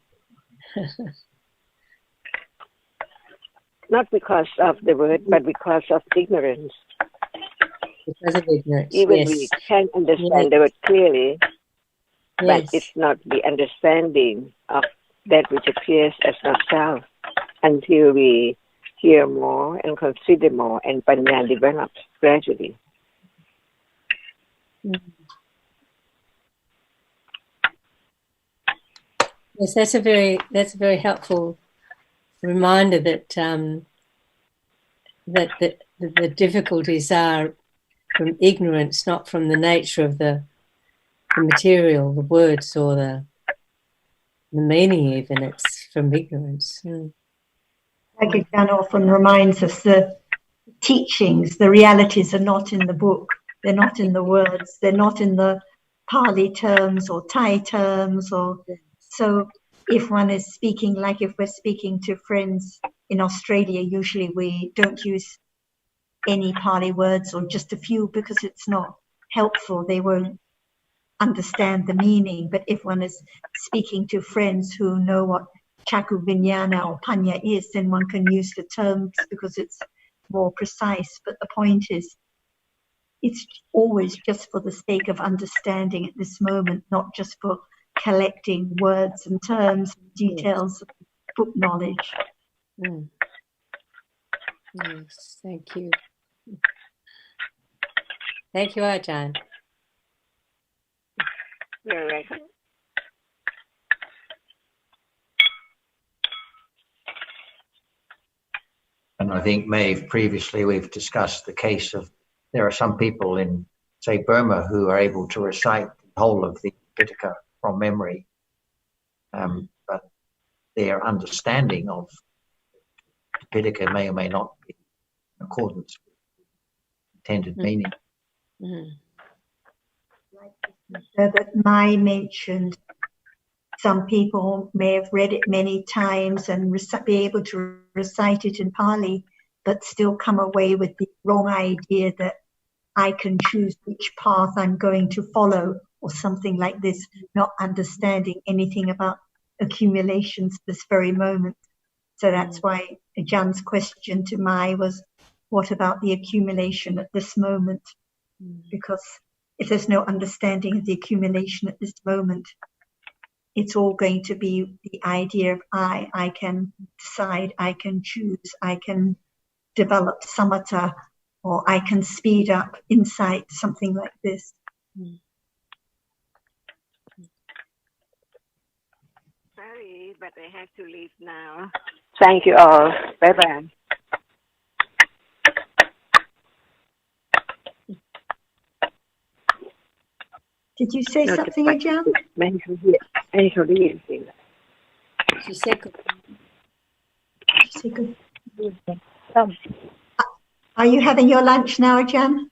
Not because of the word, but because of ignorance. Because of ignorance. Even yes. we can understand the word clearly, but Yes. it's not the understanding of that which appears as not self until we hear more and consider more, and Panya develops gradually. Yes, that's a very helpful reminder that that the difficulties are from ignorance, not from the nature of the material, the words, or the meaning even. It's from ignorance. Like Ajahn often reminds us, the teachings, the realities are not in the book. They're not in the words. They're not in the Pali terms or Thai terms. So if one is speaking, like if we're speaking to friends in Australia, usually we don't use any Pali words or just a few, because it's not helpful. They won't understand the meaning. But if one is speaking to friends who know what Chakku Vinyana or Panya is, then one can use the terms because it's more precise. But the point is, it's always just for the sake of understanding at this moment, not just for collecting words and terms and details of book knowledge. Yes, thank you. Thank you, Ajahn. You're welcome. And I think, Maeve, previously we've discussed the case of there are some people in, say, Burma who are able to recite the whole of the Pitaka from memory, but their understanding of the Pitaka may or may not be in accordance with the intended meaning. So that Mai mentioned, some people may have read it many times and be able to recite it in Pali, but still come away with the wrong idea that I can choose which path I'm going to follow or something like this, not understanding anything about accumulations this very moment. So that's why Jan's question to Mai was, what about the accumulation at this moment? Because if there's no understanding of the accumulation at this moment, it's all going to be the idea of I can decide, I can choose, I can develop samatha, or I can speed up insight, something like this. Sorry, but I have to leave now. Thank you all. Bye-bye. Did you say something, Ajahn? She said good. Are you having your lunch now, Ajahn?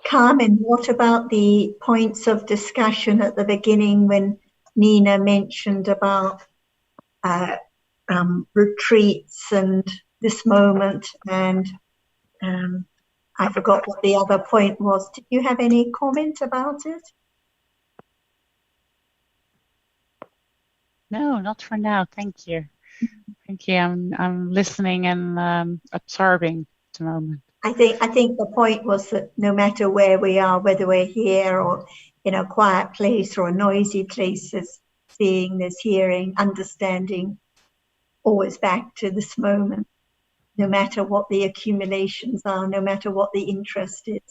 Carmen, what about the points of discussion at the beginning when Nina mentioned about retreats and this moment, and I forgot what the other point was. Did you have any comment about it? No, not for now. Thank you. Thank you. I'm listening and absorbing at the moment. I think the point was that no matter where we are, whether we're here or in a quiet place or a noisy place, there's seeing, there's hearing, understanding, always back to this moment, no matter what the accumulations are, no matter what the interest is.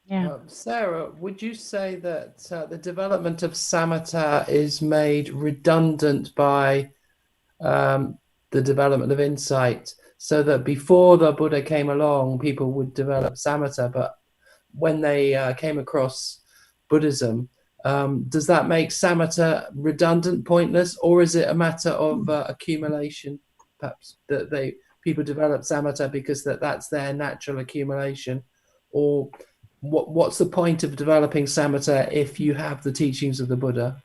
Yeah. Sarah, would you say that the development of samatha is made redundant by the development of insight, so that before the Buddha came along, people would develop samatha, but when they came across Buddhism, does that make samatha redundant, pointless, or is it a matter of accumulation, perhaps, that people develop samatha because that's their natural accumulation? Or what's the point of developing samatha if you have the teachings of the Buddha?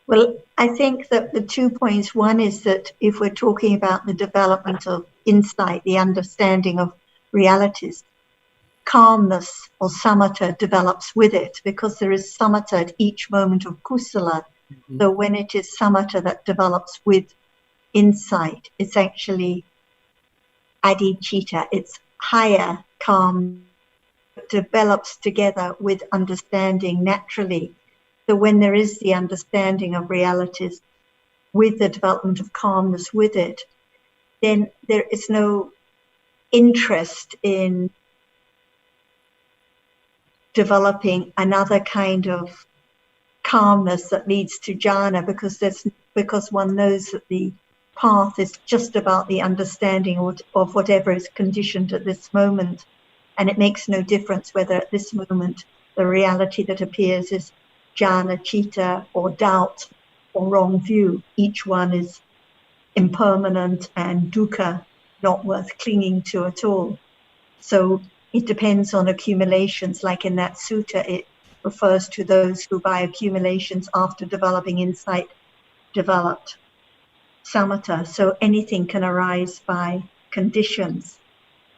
Well, I think that the 2 points, one is that if we're talking about the development of insight, the understanding of realities, calmness or samatha develops with it, because there is samatha at each moment of kusala. So when it is samatha that develops with insight, it's actually adhicitta, it's higher calm, develops together with understanding naturally. So when there is the understanding of realities with the development of calmness with it, then there is no interest in developing another kind of calmness that leads to jhana, because one knows that the path is just about the understanding of whatever is conditioned at this moment. And it makes no difference whether at this moment the reality that appears is jhana, citta, or doubt, or wrong view. Each one is impermanent and dukkha, not worth clinging to at all. So it depends on accumulations. Like in that sutta, it refers to those who by accumulations after developing insight developed samatha. So anything can arise by conditions.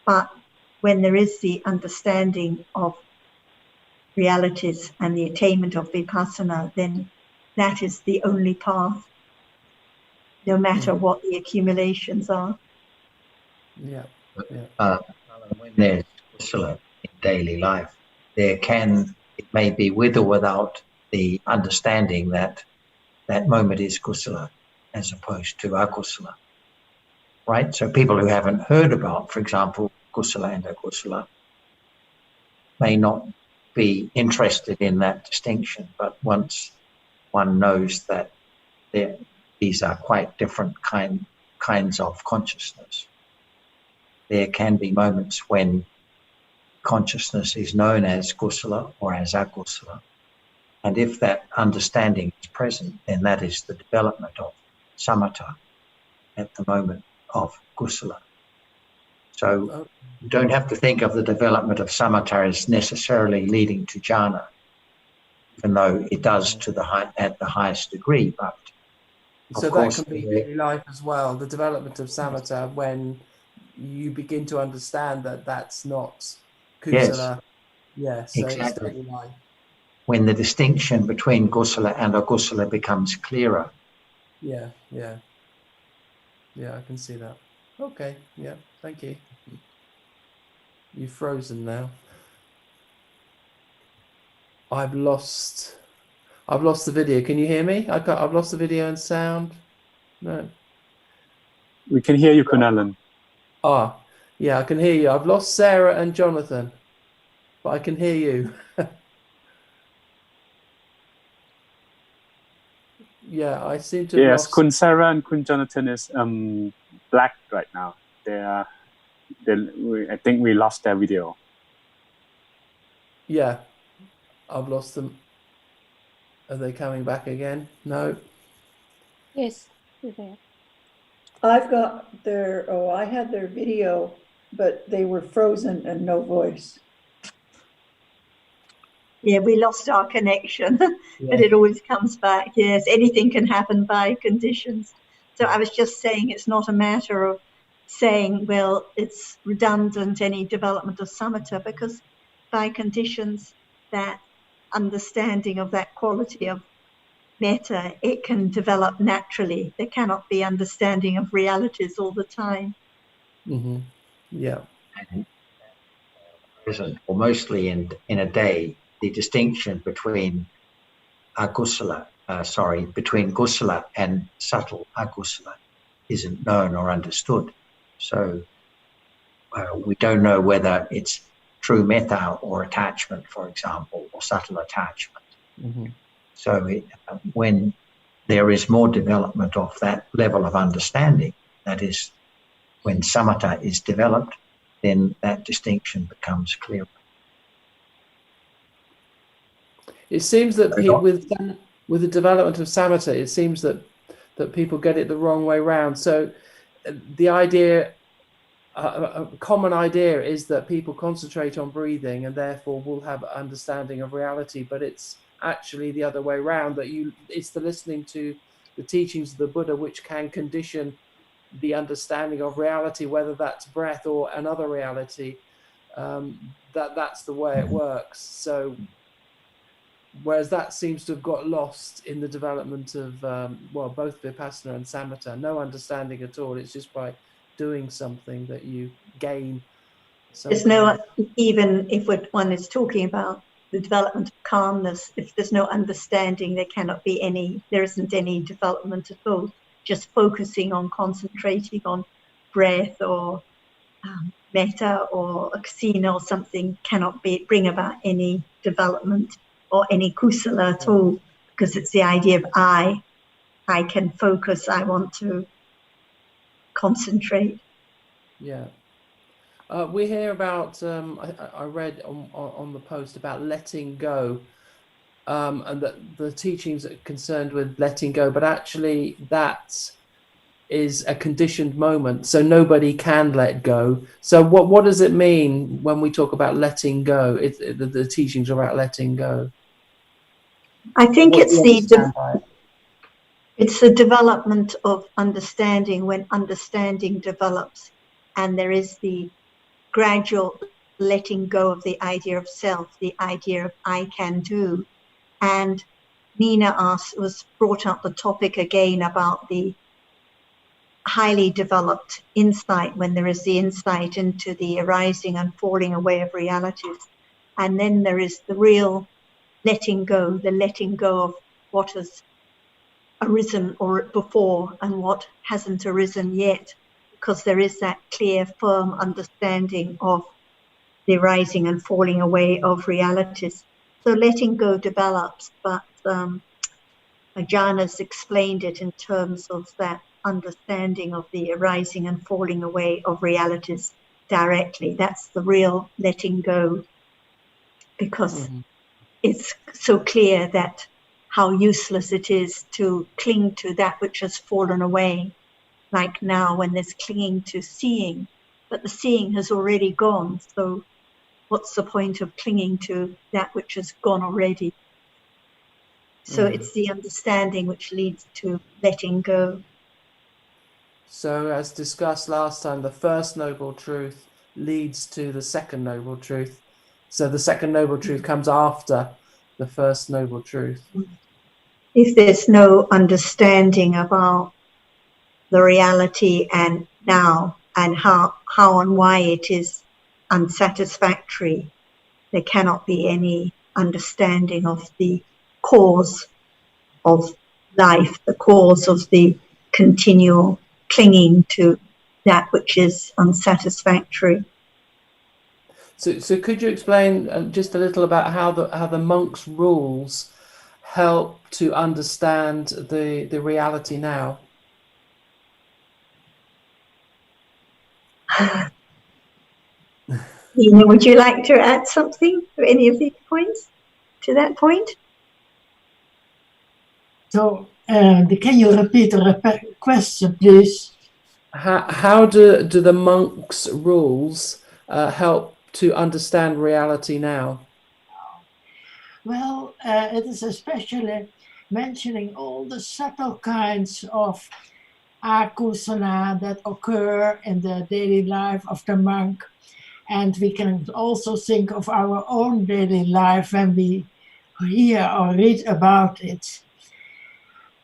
But when there is the understanding of realities and the attainment of vipassana, then that is the only path. no matter what the accumulations are. Yeah. When there's kusala in daily life, it may be with or without the understanding that that moment is kusala as opposed to akusala, right? So people who haven't heard about, for example, kusala and akusala may not be interested in that distinction, but once one knows that these are quite different kinds of consciousness, there can be moments when consciousness is known as kusala or as akusala. And if that understanding is present, then that is the development of samatha at the moment of kusala. So you don't have to think of the development of samatha as necessarily leading to jhana, even though it does at the highest degree. But so that can be daily life as well, the development of samatha, when you begin to understand that that's not kusala. Yes, so exactly. It's daily life. When the distinction between kusala and akusala becomes clearer. Yeah, I can see that. Okay, yeah, thank you. You've frozen now. I've lost the video. Can you hear me? I've lost the video and sound. No. We can hear you, Kunalan. Yeah, I can hear you. I've lost Sarah and Jonathan, but I can hear you. Yeah, I seem to have lost... Kun Sarah and Kun Jonathan is black right now. I think we lost their video. Yeah, I've lost them. Are they coming back again? No. Yes, they're there. I've got I had their video, but they were frozen and no voice. Yeah, we lost our connection, but it always comes back. Yes, anything can happen by conditions. So I was just saying it's not a matter of saying, well, it's redundant, any development of samatha, because by conditions, that understanding of that quality of metta, it can develop naturally. There cannot be understanding of realities all the time. Mm-hmm. Yeah. Present, or mostly in a day, the distinction between between kusala and subtle akusala isn't known or understood. So we don't know whether it's true metta or attachment, for example, or subtle attachment. Mm-hmm. So when there is more development of that level of understanding, that is, when samatha is developed, then that distinction becomes clearer. It seems that with the development of samatha, it seems that people get it the wrong way round. So the idea, a common idea, is that people concentrate on breathing and therefore will have understanding of reality, but it's actually the other way around, that it's the listening to the teachings of the Buddha which can condition the understanding of reality, whether that's breath or another reality. That's the way it works. So whereas that seems to have got lost in the development of both Vipassana and Samatha, no understanding at all. It's just by doing something that you gain. There's no, even if one is talking about the development of calmness, if there's no understanding, there isn't any development at all. Just focusing on concentrating on breath or metta or a kasina or something cannot bring about any development or any kusala at all, because it's the idea of I can focus, I want to concentrate. Yeah. We hear about, I read on the post about letting go, and that the teachings are concerned with letting go, but actually that is a conditioned moment, so nobody can let go. So what does it mean when we talk about letting go? The teachings are about letting go. I think it's the development of understanding, when understanding develops and there is the gradual letting go of the idea of self, the idea of I can do. And Nina was brought up the topic again about the highly developed insight, when there is the insight into the arising and falling away of realities. And then there is the real letting go, the letting go of what has arisen or before and what hasn't arisen yet, because there is that clear, firm understanding of the rising and falling away of realities. So letting go develops, but Ajahn explained it in terms of that understanding of the arising and falling away of realities directly. That's the real letting go, because it's so clear that how useless it is to cling to that which has fallen away, like now when there's clinging to seeing, but the seeing has already gone. So what's the point of clinging to that which has gone already? So it's the understanding which leads to letting go. So as discussed last time, the first noble truth leads to the second noble truth. So the second noble truth comes after the first noble truth. If there's no understanding about the reality and now and how and why it is unsatisfactory, there cannot be any understanding of the cause of life, the cause of the continual clinging to that which is unsatisfactory. So could you explain just a little about how the monk's rules help to understand the reality now? Nina, would you like to add something to any of these points, to that point? So, can you repeat the question, please? How do the monk's rules help to understand reality now? Well, it is especially mentioning all the subtle kinds of akusala that occur in the daily life of the monk. And we can also think of our own daily life when we hear or read about it.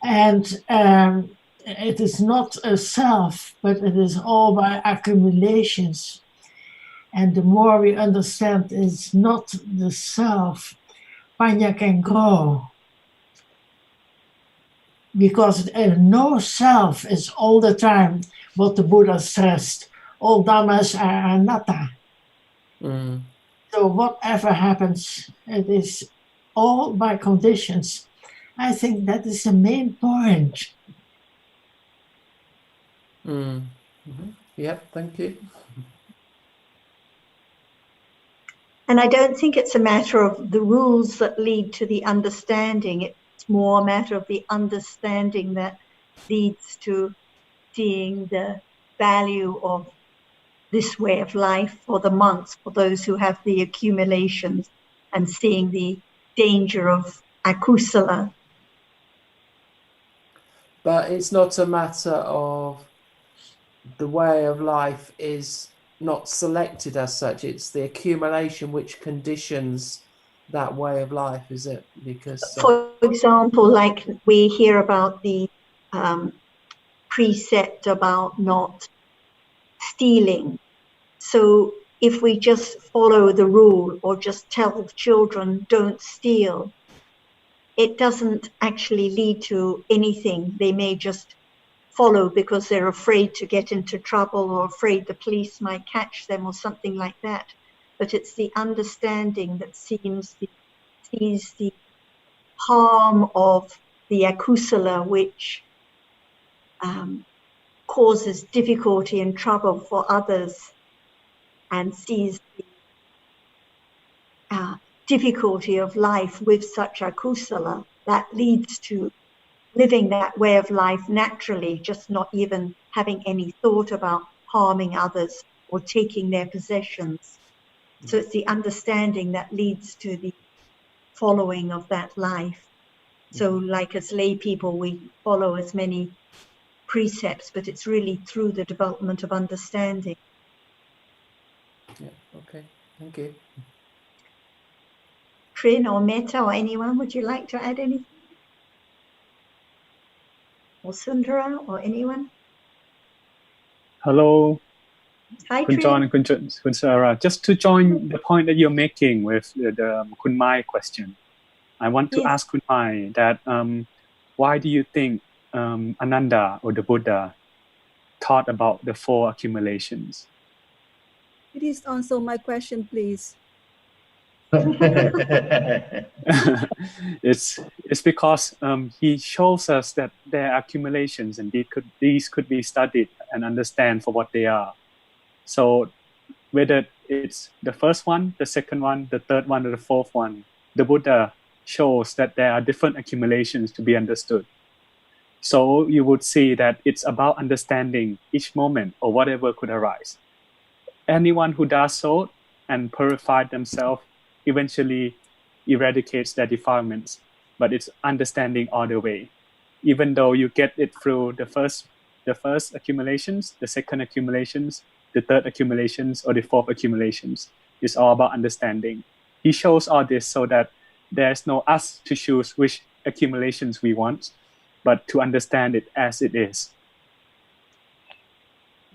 And it is not a self, but it is all by accumulations. And the more we understand it's not the self, Panya can grow. Because no self is all the time what the Buddha stressed. All dhammas are anatta. So whatever happens, it is all by conditions. I think that is the main point. Yep, thank you. And I don't think it's a matter of the rules that lead to the understanding. It's more a matter of the understanding that leads to seeing the value of this way of life for the monks, for those who have the accumulations, and seeing the danger of akusala. But it's not a matter of the way of life is not selected as such. It's the accumulation which conditions that way of life, is it? Because for example, like we hear about the precept about not stealing. So if we just follow the rule or just tell children don't steal, it doesn't actually lead to anything. They may just follow because they're afraid to get into trouble or afraid the police might catch them or something like that. But it's the understanding that sees the harm of the akusala, which causes difficulty and trouble for others, and sees the difficulty of life with such akusala that leads to living that way of life naturally, just not even having any thought about harming others or taking their possessions. So it's the understanding that leads to the following of that life. So like as lay people, we follow as many precepts, but it's really through the development of understanding. Yeah, okay, thank you. Trin or Metta or anyone, would you like to add anything? Or Sundara or anyone? Hello, Hi, Kun Tri. John and Kun Sarah. Just to join the point that you're making with the Kun Mai question, I want to Yes. ask Kun Mai that why do you think Ananda or the Buddha taught about the four accumulations? It is also my question, please. It's because he shows us that there are accumulations, and these could be studied and understand for what they are. So whether it's the first one, the second one, the third one, or the fourth one, the Buddha shows that there are different accumulations to be understood. So you would see that it's about understanding each moment or whatever could arise. Anyone who does so and purifies themselves eventually eradicates their defilements, but it's understanding all the way. Even though you get it through the first accumulations, the second accumulations, the third accumulations, or the fourth accumulations, it's all about understanding. He shows all this so that there's no us to choose which accumulations we want, but to understand it as it is.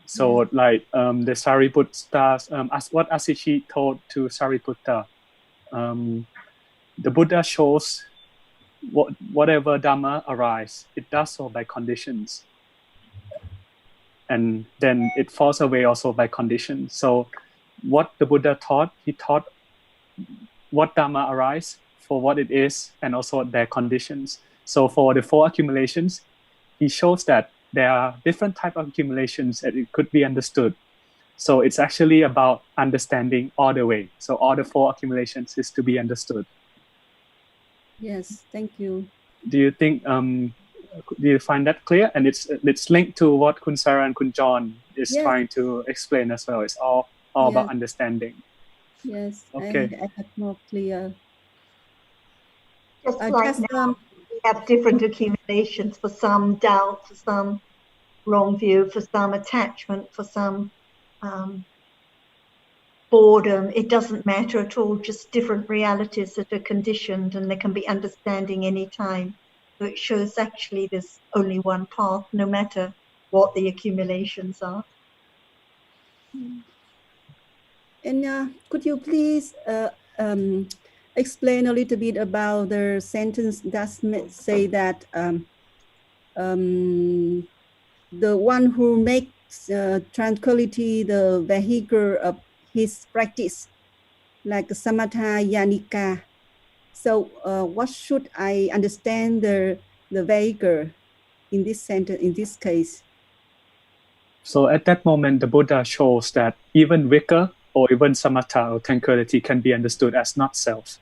So like the Sariputta, what Asichi told to Sariputta, the Buddha shows whatever Dhamma arises, it does so by conditions. And then it falls away also by conditions. So what the Buddha taught, he taught what Dhamma arises for what it is and also their conditions. So for the four accumulations, he shows that there are different types of accumulations that it could be understood. So it's actually about understanding all the way. So all the four accumulations is to be understood. Yes, thank you. Do you think, do you find that clear? And it's linked to what Kun Sarah and Kun John is trying to explain as well. It's all about understanding. Yes, okay. I have more clear. Just like now, we have different accumulations, for some doubt, for some wrong view, for some attachment, for some boredom. It doesn't matter at all, just different realities that are conditioned, and there can be understanding any time. So it shows actually there's only one path, no matter what the accumulations are. And could you please explain a little bit about the sentence that say that the one who makes tranquility the vehicle of his practice, like samatha yanika. So what should I understand the vehicle in this sentence, in this case? So at that moment, the Buddha shows that even vigor or even samatha or tranquility can be understood as not self.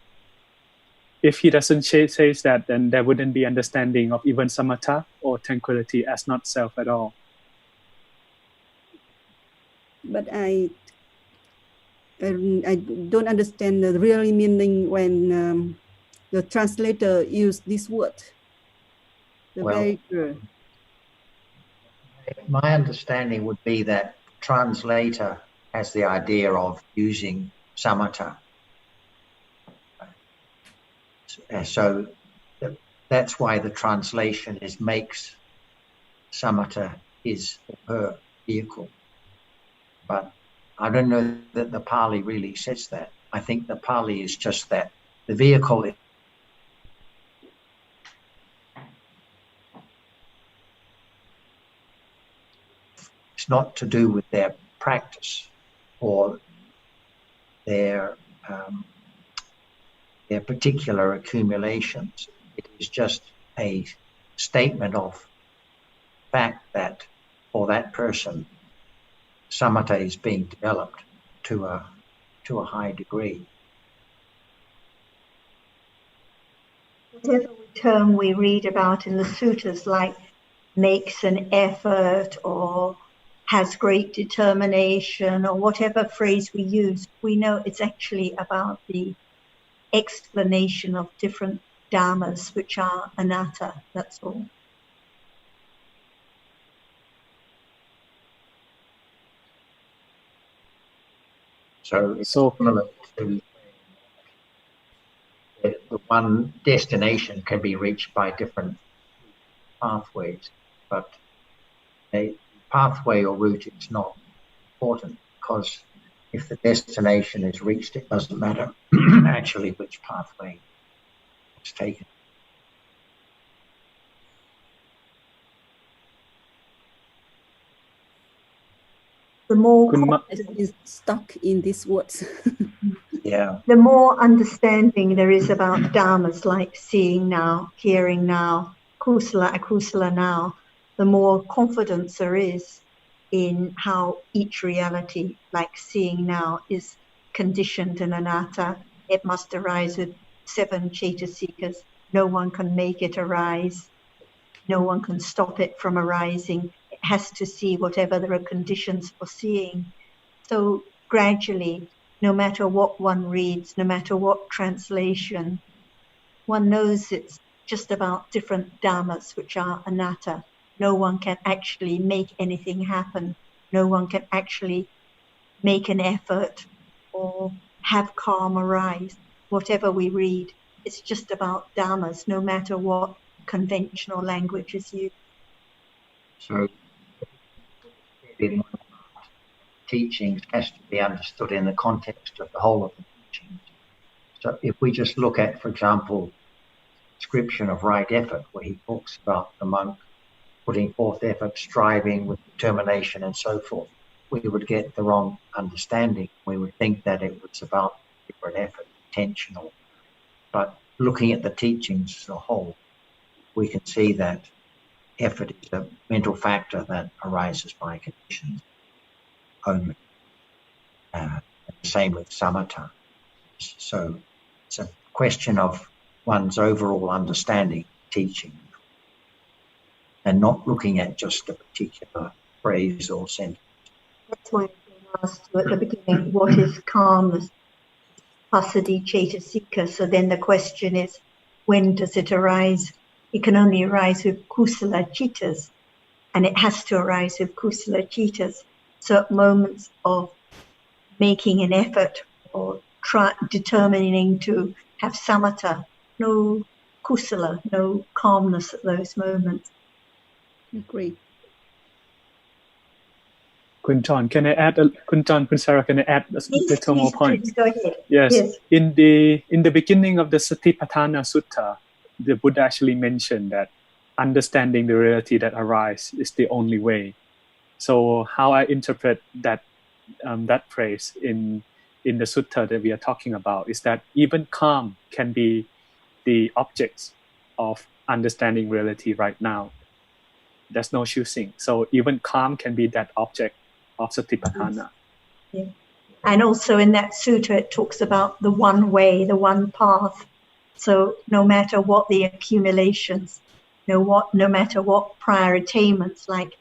If he doesn't say that, then there wouldn't be understanding of even samatha or tranquility as not self at all. But I don't understand the real meaning when the translator used this word. My understanding would be that the translator has the idea of using samatha. So that's why the translation makes samatha his or her vehicle. But I don't know that the Pali really says that. I think the Pali is just that the vehicle is not to do with their practice or their particular accumulations. It is just a statement of fact that for that person, samatha is being developed to a high degree. Whatever term we read about in the suttas, like makes an effort or has great determination or whatever phrase we use, we know it's actually about the explanation of different dhammas, which are anatta, that's all. So it's similar to the one destination can be reached by different pathways, but pathway or route is not important, because if the destination is reached, it doesn't matter actually which pathway is taken. The more is stuck in these words. Yeah. The more understanding there is about dhammas like seeing now, hearing now, kusala, akusala now, the more confidence there is in how each reality, like seeing now, is conditioned and anatta. It must arise with 7 cetasikas. No one can make it arise. No one can stop it from arising. It has to see whatever there are conditions for seeing. So gradually, no matter what one reads, no matter what translation, one knows it's just about different dhammas which are anatta. No one can actually make anything happen. No one can actually make an effort or have calm arise. Whatever we read, it's just about dhammas, no matter what conventional language is used. So teachings has to be understood in the context of the whole of the teachings. So if we just look at, for example, description of right effort, where he talks about the monk putting forth effort, striving with determination and so forth, we would get the wrong understanding. We would think that it was about different effort, intentional. But looking at the teachings as a whole, we can see that effort is a mental factor that arises by conditions only. Same with samatha. So it's a question of one's overall understanding, teaching, and not looking at just a particular phrase or sentence. That's why I asked you at the beginning, what is calmness? Passaddhi cetasika. So then the question is, when does it arise? It can only arise with kusala chittas, and it has to arise with kusala chittas. So at moments of making an effort or determining to have samatha, no kusala, no calmness at those moments. Agree. Kunjan, can I add? Kunjan, Kunsara, can I add a little more point? Please, go ahead. Yes. In the beginning of the Satipatthana Sutta, the Buddha actually mentioned that understanding the reality that arises is the only way. So how I interpret that that phrase in the sutta that we are talking about is that even calm can be the object of understanding reality right now. There's no choosing. So even calm can be that object of Satipatthana. Yeah. And also in that sutta, it talks about the one way, the one path. So no matter what the accumulations, no matter what prior attainments, like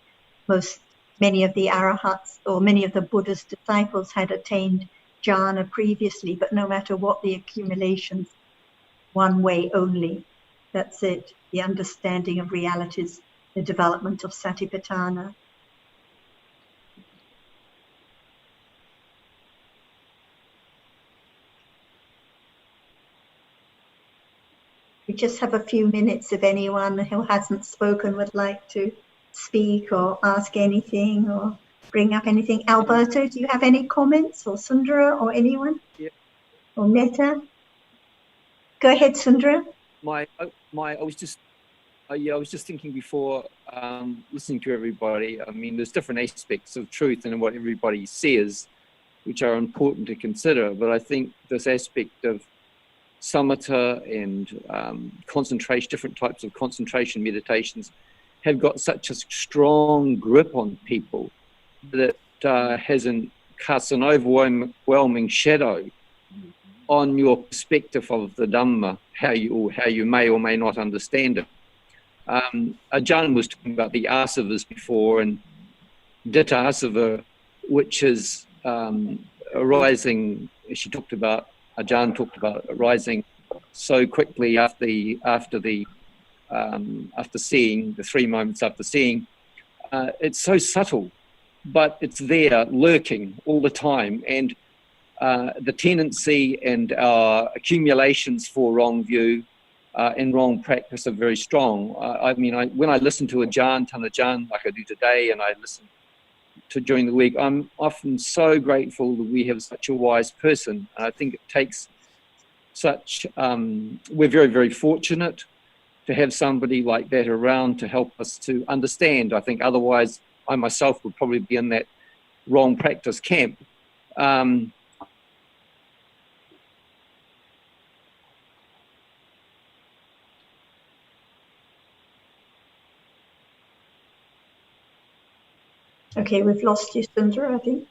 many of the arahats or many of the Buddha's disciples had attained jhana previously, but no matter what the accumulations, one way only. That's it. The understanding of realities, the development of Satipatthana. We just have a few minutes if anyone who hasn't spoken would like to speak or ask anything or bring up anything. Alberto, do you have any comments, or Sundara, or anyone? Yeah. Or Metta? Go ahead, Sundara. I was just thinking before listening to everybody. I mean, there's different aspects of truth and what everybody says, which are important to consider. But I think this aspect of samatha and concentration, different types of concentration meditations, have got such a strong grip on people that casts an overwhelming shadow on your perspective of the Dhamma, how you may or may not understand it. Ajahn was talking about the asavas before, and Ditta asava, which is arising. Ajahn talked about arising so quickly after seeing, the 3 moments after seeing. It's so subtle, but it's there, lurking all the time. And the tendency and our accumulations for wrong view and wrong practice are very strong. When I listen to Ajahn, Tan Ajahn, like I do today, and I listen during the week, I'm often so grateful that we have such a wise person. I think it takes such, we're very, very fortunate to have somebody like that around to help us to understand. I think otherwise I myself would probably be in that wrong practice camp. Okay, we've lost you, Sundra, I think.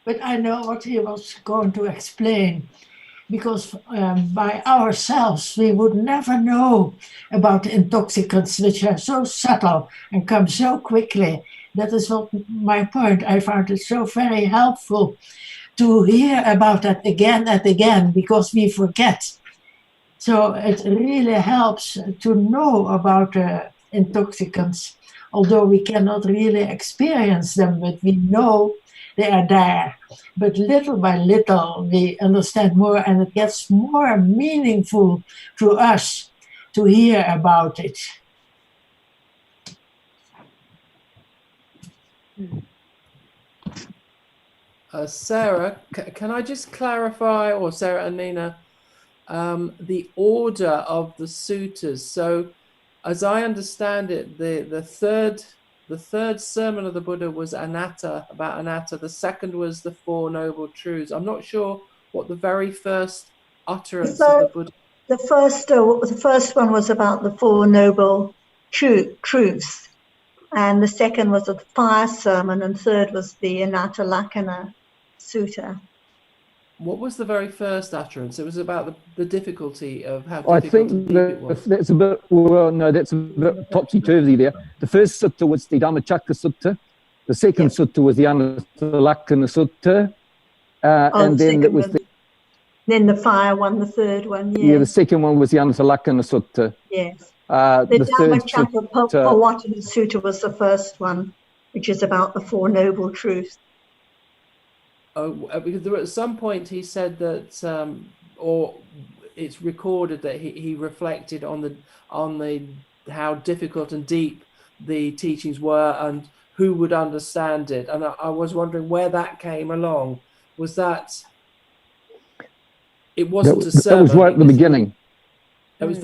But I know what he was going to explain, because by ourselves we would never know about intoxicants, which are so subtle and come so quickly. That is what my point. I found it so very helpful to hear about that again and again, because we forget. So it really helps to know about intoxicants, although we cannot really experience them, but we know they are there. But little by little, we understand more, and it gets more meaningful to us to hear about it. Sarah, can I just clarify, or Sarah and Nina, the order of the suttas? So, as I understand it, the third sermon of the Buddha was anatta, about anatta. The second was the Four Noble Truths. I'm not sure what the very first utterance of the Buddha. The first one was about the Four Noble Truths, and the second was a fire sermon, and third was the Anatta Lakkhana Sutta. What was the very first utterance? It was about the difficulty of how I difficult think and deep it was. that's a bit, well, no, that's a bit topsy-turvy there. The first sutta was the Dhammacakka Sutta. The second sutta was the Anatta Lakkhana Sutta. And then it was then the fire one, the third one, yeah, the second one was the Anatta Lakkhana Sutta. Yes. The Dhammacakka Pavattana Sutta was the first one, which is about the Four Noble Truths. Oh, because at some point he said that, or it's recorded that he reflected on the how difficult and deep the teachings were and who would understand it. And I was wondering where that came along. Was that? It wasn't a sermon. That was right at the beginning. It was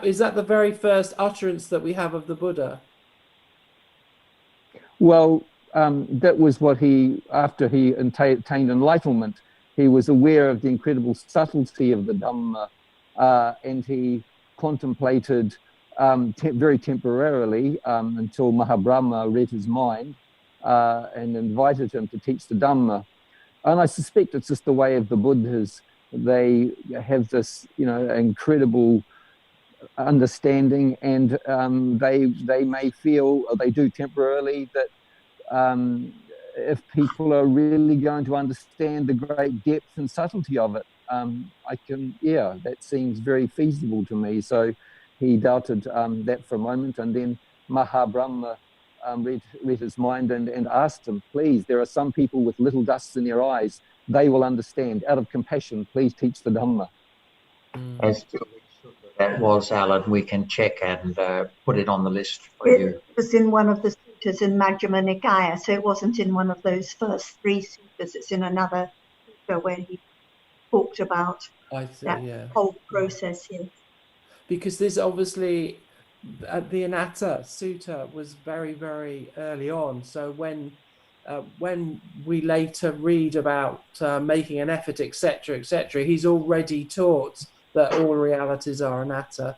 is that the very first utterance that we have of the Buddha? Well, that was what after he attained enlightenment, he was aware of the incredible subtlety of the Dhamma, and he contemplated very temporarily until Mahabrahma read his mind and invited him to teach the Dhamma. And I suspect it's just the way of the Buddhas. They have this, incredible understanding, and they may feel, or they do temporarily, that if people are really going to understand the great depth and subtlety of it, that seems very feasible to me. So he doubted that for a moment, and then Mahabrahma read his mind and asked him, please, there are some people with little dusts in their eyes, they will understand. Out of compassion, please teach the Dhamma. As to which sutta that was, Alan, we can check and put it on the list for you. It was in one of the suttas in Majjhima Nikaya, so it wasn't in one of those first three suttas. It's in another sutta where he talked about whole process here. Because this obviously, the Anatta Sutta was very, very early on. So when we later read about making an effort, etc., etc., he's already taught that all realities are anatta.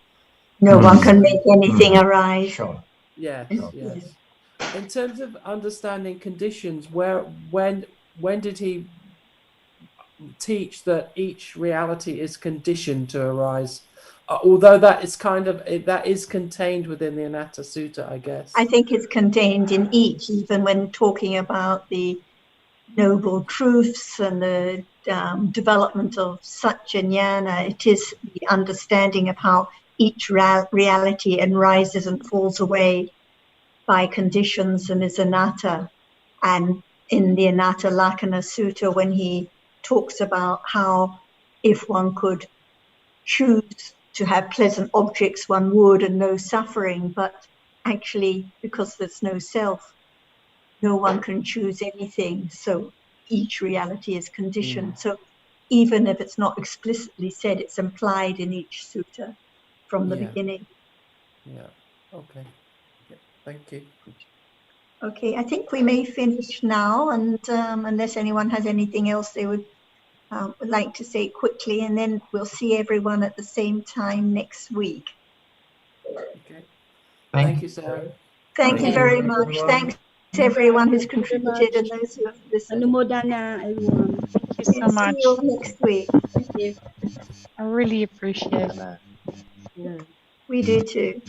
No one can make anything arise. Sure. Yes, yes. In terms of understanding conditions, when did he teach that each reality is conditioned to arise? Although that is contained within the Anatta Sutta, I guess. I think it's contained in each, even when talking about the noble truths and the development of Satya Jnana. It is the understanding of how each reality arises and falls away by conditions and is anatta. And in the Anatta Lakkhana Sutta, when he talks about how if one could choose to have pleasant objects, one would, and no suffering, but actually, because there's no self, no one can choose anything. So each reality is conditioned. So even if it's not explicitly said, it's implied in each sutta from the beginning. Yeah. Okay. Yeah. Thank you. Okay, I think we may finish now, and unless anyone has anything else they would like to say quickly, and then we'll see everyone at the same time next week. Okay. Thank you, Sarah. Thank you very much. Thanks to everyone who's contributed and those who have listened. Anumodana, everyone. Thank you so much. See you all next week. Thank you. I really appreciate that. Yeah. We do too.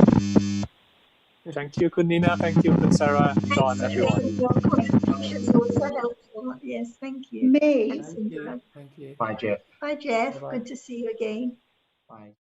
Thank you, Kun Nina. Thank you, Kun Sarah, John, everyone. Your contributions were so helpful. Yes, thank you. May. Thank you. Thank you. Bye, Jeff. Bye, Jeff. Bye-bye. Good to see you again. Bye.